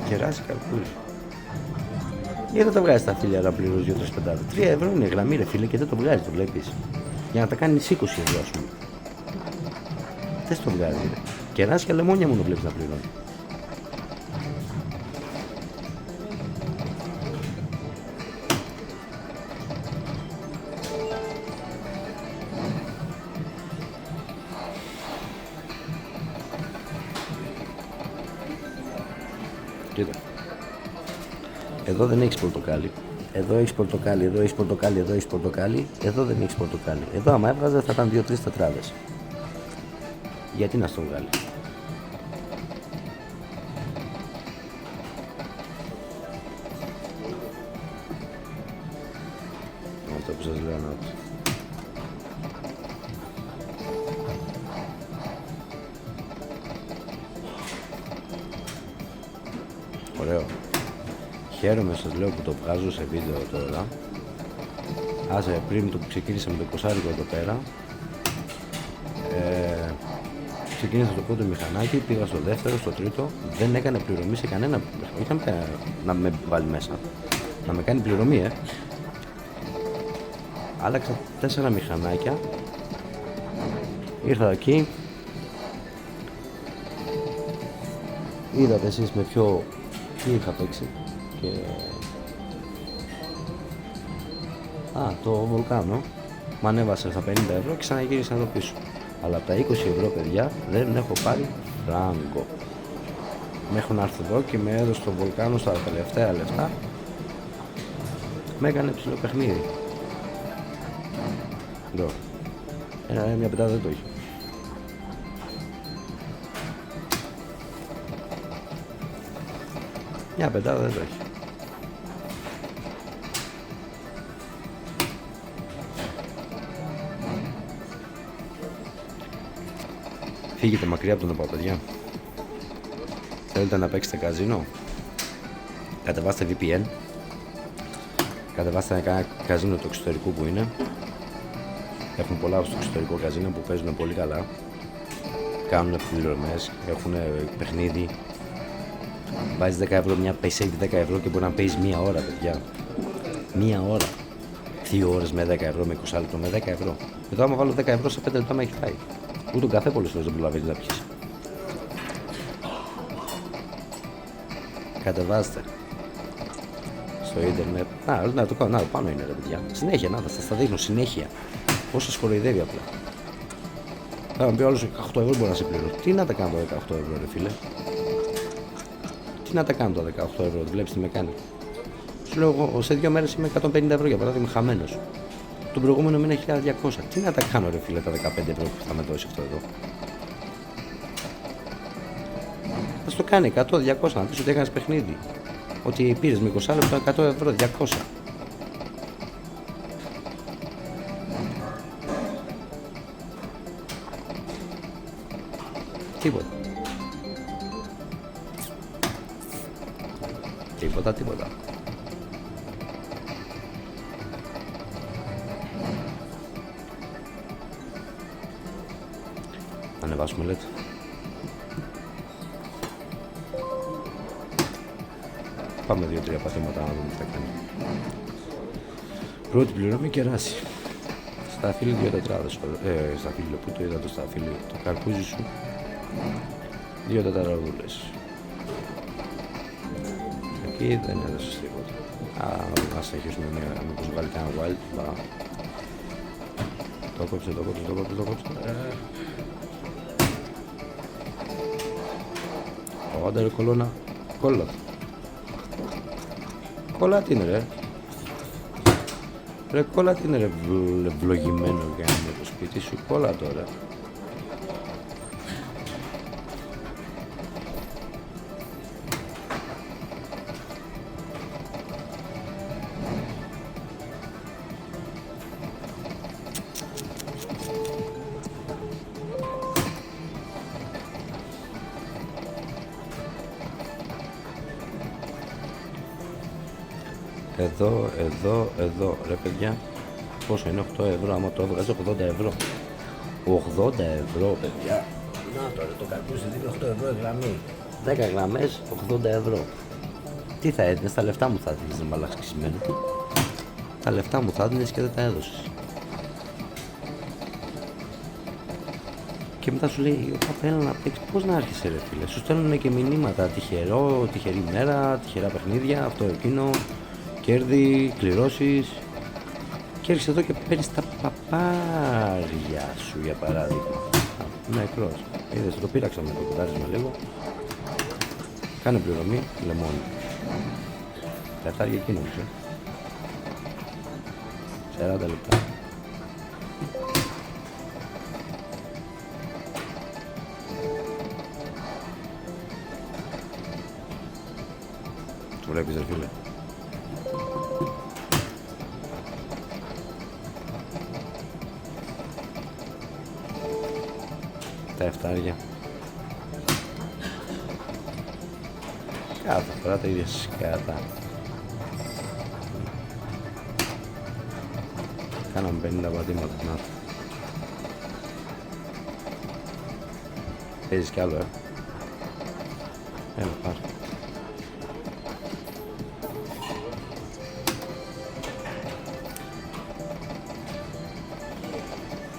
Κεράζει καρπούζι. Γιατί δεν τα βγάζει τα φίλια να πληρώσει 2-3 πεντάδες. 3 ευρώ είναι γραμμή ρε φίλε και δεν το βγάζει, το βλέπεις. Για να τα κάνει 20 ευρώ ας πούμε. Δεν το βγάζει ρε. Κεράζει και λεμόνια μόνο βλέπεις να πληρώνει. Κοίτα. Εδώ δεν έχεις πορτοκάλι. Εδώ έχεις πορτοκάλι, εδώ έχεις πορτοκάλι, εδώ έχεις πορτοκάλι. Εδώ δεν έχεις πορτοκάλι. Εδώ άμα έβγαζε θα ήταν 2-3 τετράδες. Γιατί να στο βγάλει. Αυτό που σας λέω να άκουσα. Ωραίο. Χαίρομαι σας λέω που το βγάζω σε βίντεο τώρα. Άσε πριν το που ξεκίνησα με το 20 εδώ πέρα. Ξεκίνησα το πρώτο μηχανάκι, πήγα στο δεύτερο, στο τρίτο. Δεν έκανε πληρωμή σε κανένα. Όχι να με βάλει μέσα. Να με κάνει πληρωμή, Άλλαξα 4 μηχανάκια. Ήρθα εκεί. Είδατε εσείς με ποιο τι είχα παίξει και... το βολκάνο μ' ανέβασε στα 50 ευρώ και ξαναγύρισα εδώ πίσω. Αλλά από τα 20 ευρώ παιδιά δεν έχω πάρει φράγκο. Με έχουν έρθει εδώ και με έδωσε το βολκάνο στα τελευταία λεφτά. Με έκανε ψηλό παιχνίδι. Εδώ. Μια πεντάδα δεν το είχε. Μια πεντάδα δεν το έχει. Φύγετε μακριά από τον ΟΠΑ, παιδιά. Θέλετε να παίξετε καζίνο? Κατεβάστε VPN. Κατεβάστε ένα καζίνο του εξωτερικού που είναι. Έχουν πολλά στο εξωτερικό καζίνο που παίζουν πολύ καλά. Κάνουν πληρωμές, έχουν παιχνίδι. Βάζεις 10 ευρώ, μια pay save 10 ευρώ και μπορεί να παίζεις μία ώρα, παιδιά. Μία ώρα. 2 ώρες με 10 ευρώ, με 20 λεπτό, με 10 ευρώ. Εδώ άμα βάλω 10 ευρώ σε 5 λεπτά με έχει φάει. Ούτε τον καφέ πολλές φορές δεν προλαβαίνει να πιεις. Κατεβάστε στο ίντερνετ. Να το κάνω, να το πάνω είναι ρε παιδιά. Συνέχεια, να σας τα δείχνω συνέχεια. Πώς σας κοροϊδεύει απλά. Θα μου πει όλος 18 ευρώ μπορεί να σε πληρώσει. Τι να τα κάνω το 18 ευρώ ρε φίλε. Τι να τα κάνω το 18 ευρώ, βλέπεις τι με κάνει. Σου λέω εγώ σε 2 μέρες είμαι 150 ευρώ για παράδειγμα χαμένος. Τον προηγούμενο μήνα 1200. Τι να τα κάνω ρε φίλε τα 15 ευρώ που θα με δώσει αυτό εδώ. Θα στο κάνει 100-200 να πεις ότι έκανες παιχνίδι. Ότι πήρες με 20 λεπτά 100 ευρώ 200. Τίποτα. Τίποτα. Ανεβάσουμε λέτε. Πάμε 2-3 πατήματα να δούμε τι θα κάνει. Πρώτη πληρωμή κεράσει. Στα φίλη 2 τετράδες. Στα φίλη που το είδα το στα φίλη. Το καρπούζι σου. 2 τετραδούλες. Εκεί δεν έδωσες τίποτα. Να συνεχίσουμε μήπως βγάλει κανένα wild. Το κόψε. Άντε ρε κολόνα. Κόλλα. Κόλλα τι είναι ρε. Ρε κόλλα τι είναι ρε ευλογημένο για να είναι το σπίτι σου. Κόλλα τώρα. Εδώ, ρε παιδιά, πόσο είναι 8 ευρώ, άμα το έβγαζε 80 ευρώ. 80 ευρώ, παιδιά. Να τώρα το καρπούζι δίνει 8 ευρώ η γραμμή. 10 γραμμές, 80 ευρώ. Τι θα έδινες, τα λεφτά μου θα έδινες, δεν μ' αλλάξει ξυσμένο. Τα λεφτά μου θα έδινες και δεν τα έδωσες. Και μετά σου λέει, ο θέλω να παίξει, πώς να άρχισε ρε φίλε. Σου στέλνουν και μηνύματα, τυχερή μέρα, τυχερά παιχνίδια, αυτό εκείνο. Κέρδη, κληρώσεις και έρχεσαι εδώ και παίρνεις τα παπάρια σου για παράδειγμα. Νεκρός. Είδες, το πήραξα με το κουτάρισμα λίγο. Κάνε πληρωμή, λεμόνι. Τετάρια εκείνο μου, 40 λεπτά. Το βλέπεις ρε φίλε. Τα εφτάρια. Κάθε φορά τα ίδια σκάτα. Κάναμε 50 πατήματα. Να. Παίζεις κι άλλο, Έλα, πάρε.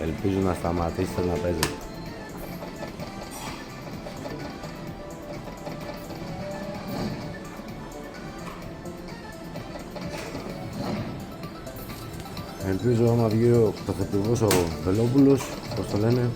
Ελπίζω να σταματήσετε να παίζετε. Ελπίζω άμα βγει ο πρωθυπουργός ο Βελόπουλος, πώς το λένε,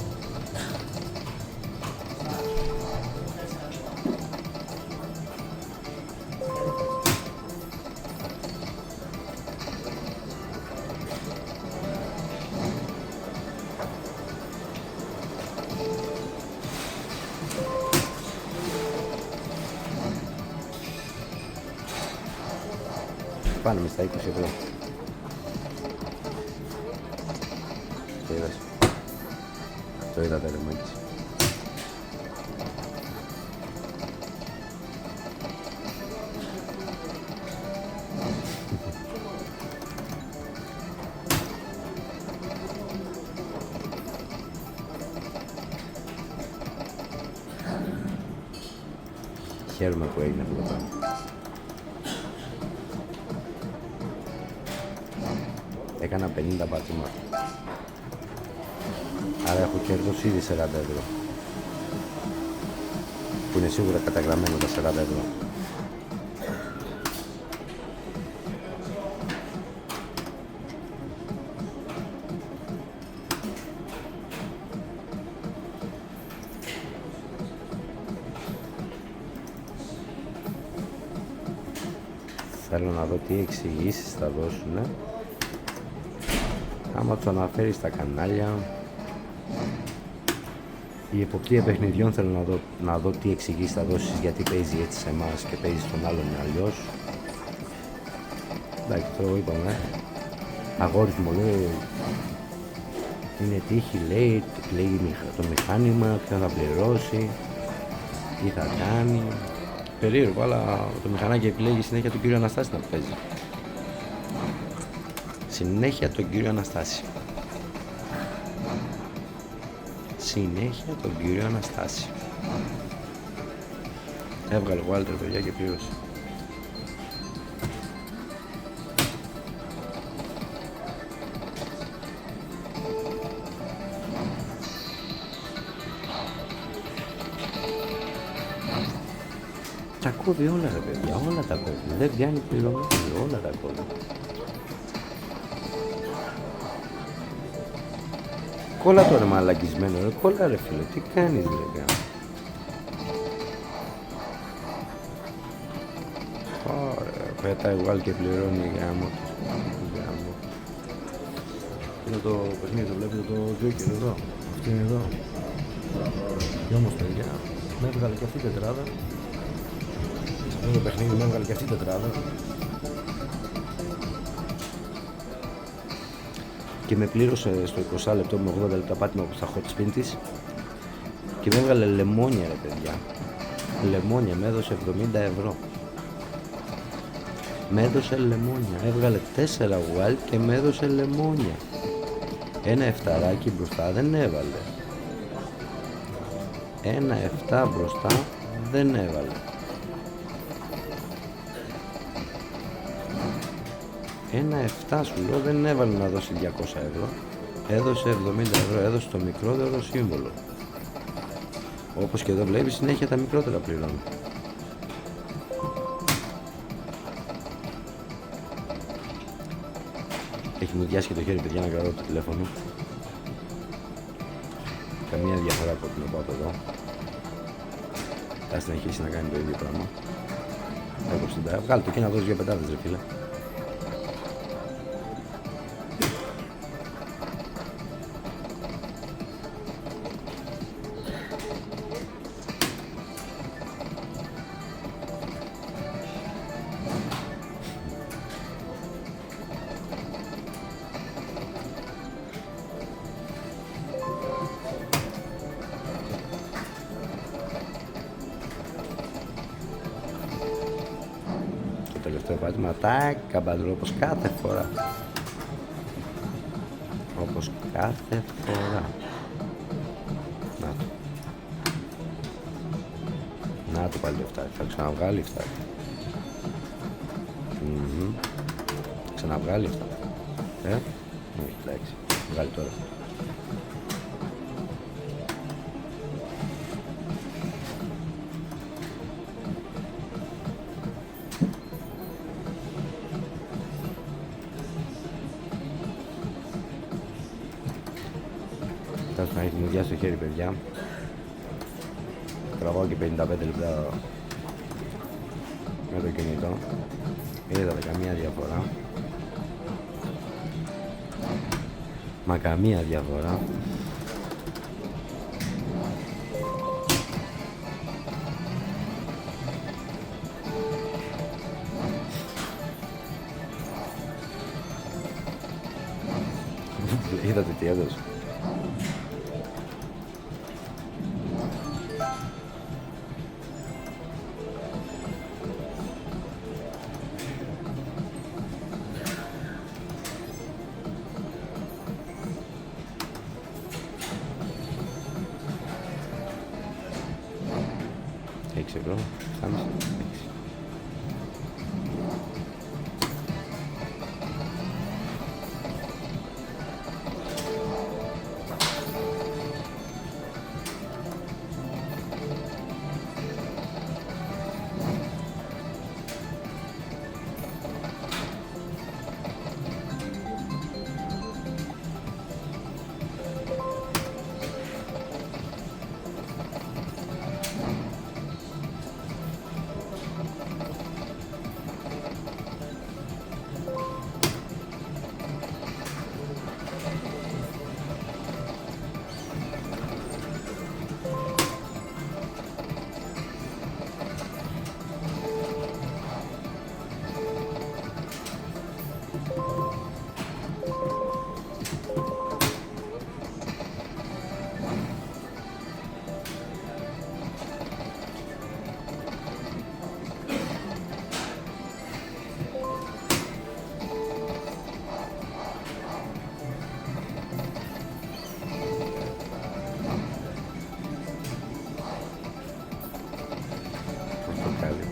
πάνε με στα 20 ευρώ. Το είδας. Το είδατε ρε μάγκες. Χαίρομαι που έγινε αυτό το πράγμα. έκανα 50 πατήματα. Άρα έχω κέρδος ήδη 40 ευρώ. Που είναι σίγουρα καταγραμμένο τα 40 ευρώ. Θέλω να δω τι εξηγήσεις θα δώσουνε. Άμα το αναφέρει στα κανάλια. Η εποπτεία παιχνιδιών θέλω να δω τι εξηγήσεις θα δώσεις, γιατί παίζει έτσι σε εμάς και παίζει στον άλλον αλλιώς. Εντάξει, το είπαμε. Αγόριθμο λέει. Είναι τύχη, λέει το μηχάνημα, ποιο θα πληρώσει, τι θα κάνει. Περίεργο, αλλά το μηχανάκι επιλέγει συνέχεια τον κύριο Αναστάση να παίζει. Συνέχεια τον κύριο Αναστάση. Συνέχεια τον κύριο Αναστάση. Έβγαλε Walter, παιδιά, και πλήρωσε. Τα κόβει όλα, ρε παιδιά, όλα τα κόβει. Δεν πιάνει πληρωμή, όλα τα κόβει. Κόλλα το ρε μαλακισμένο, ρε, κόλλα ρε φίλε, τι κάνεις ρε γάμο. Ωραία, πέτάει βγάλει και πληρώνει γάμο. Είναι το παιχνίδι, το βλέπετε το Joker εδώ, αυτή είναι εδώ. Και όμως παιδιά, με έβγαλε και αυτή η τετράδα. Αυτό το παιχνίδι με έβγαλε και αυτή η τετράδα. Και με πλήρωσε στο 20 λεπτό με 80 λεπτά πάτημα από τα hot spin της και με έβγαλε λεμόνια ρε παιδιά. Λεμόνια, με έδωσε 70 ευρώ. Με έδωσε λεμόνια, έβγαλε 4 wild και με έδωσε λεμόνια. Ένα εφταράκι μπροστά δεν έβαλε. Ένα 7 μπροστά δεν έβαλε. Ένα 7 σου λέω δεν έβαλε να δώσει 200 ευρώ. Έδωσε 70 ευρώ, έδωσε το μικρότερο σύμβολο. Όπως και εδώ βλέπεις συνέχεια τα μικρότερα πληρώνει. Έχει μου διάσει και το χέρι παιδιά να κρατώ το τηλέφωνο. Καμία διαφορά από την από εδώ. Θα συνεχίσει να κάνει το ίδιο πράγμα. Βγάλε το και να δώσει για πετάδες ρε φίλε. Τελευταίο πάτημα, τάκ, καμπαντρό, όπως κάθε φορά. Όπως κάθε φορά. Να το. Να το πάλι το φτάκι, θα ξαναβγάλει φτάκι. Ξαναβγάλει φτάκι. Όχι, εντάξει, βγάλει τώρα. Να έχει μουδιά στο χέρι παιδιά. Τραβάω και 55 λεπτά με το κινητό. Είδατε καμία διαφορά. Μα καμία διαφορά. Είδατε τι έδωσε. Ευρώ, 6.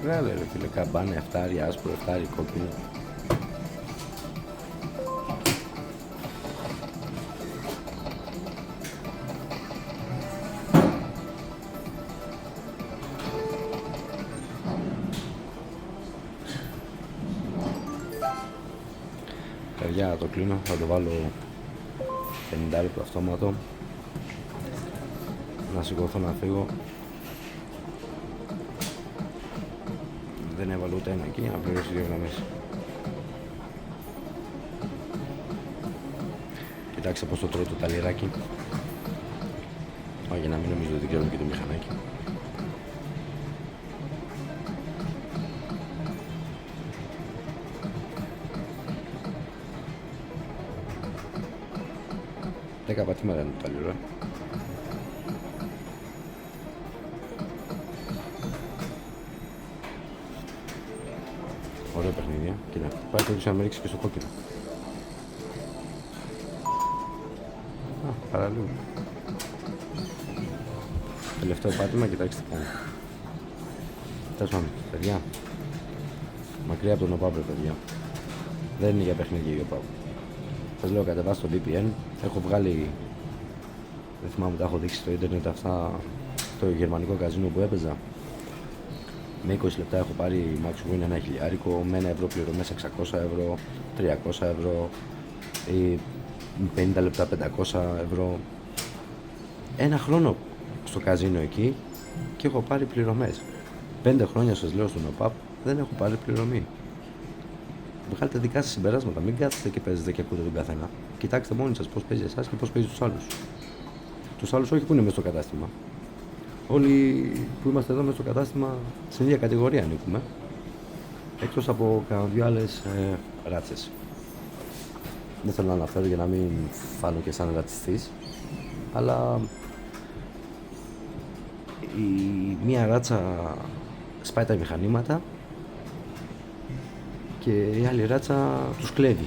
Βγάλε ρε φίλε καμπάνα, εφτάρι άσπρο, εφτάρι κόκκινο. Παιδιά, το κλείνω, θα το βάλω 50 λεπτό αυτόματο. Να σηκωθώ να φύγω. Δεν έβαλε ούτε ένα εκεί για να πληρώσει 2 γραμμές. Κοιτάξτε πως το τρώει το ταλιράκι. Για να μην νομίζω ότι δεν ξέρουμε και το μηχανάκι. Δέκα πατήματα είναι το ταλιρό. Ωραίο παιχνίδι. Κοίτα, πάει το να με ρίξει και στο κόκκινο. Παραλίγο. Τελευταίο πάτημα, κοιτάξτε τι κάνει. Τέλος πάντων, παιδιά. Μακριά από τον ΟΠΑΠ, παιδιά. Δεν είναι για παιχνίδι η ΟΠΑΠ. Σας λέω, κατεβάστε το VPN. Έχω βγάλει, δεν θυμάμαι, τα έχω δείξει στο ίντερνετ αυτά, το γερμανικό καζίνο που έπαιζα. Με 20 λεπτά έχω πάρει max win 1 χιλιάρικο, με 1 ευρώ πληρωμές 600 ευρώ, 300 ευρώ, ή 50 λεπτά 500 ευρώ. Ένα χρόνο στο καζίνο εκεί και έχω πάρει πληρωμές. 5 χρόνια σας λέω στον ΟΠΑΠ δεν έχω πάρει πληρωμή. Βγάλετε δικά σας συμπεράσματα, μην κάθεστε και παίζετε και ακούτε τον καθένα. Κοιτάξτε μόνοι σας πώς παίζει εσάς και πώς παίζει τους άλλους. Τους άλλους όχι που είναι μέσα στο κατάστημα. Όλοι που είμαστε εδώ μέσα στο κατάστημα στην ίδια κατηγορία ανήκουμε. Εκτός από κανένα δυο άλλες ράτσες. Δεν θέλω να αναφέρω για να μην φάνω και σαν ρατσιστής. Αλλά μία ράτσα σπάει τα μηχανήματα και η άλλη ράτσα τους κλέβει.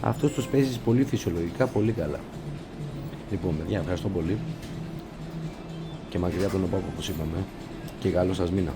Αυτό τους παίζει πολύ φυσιολογικά, πολύ καλά. Λοιπόν, παιδιά, ευχαριστώ πολύ και μακριά από τον ΟΠΑΠ όπως είπαμε και καλό σας μήνα.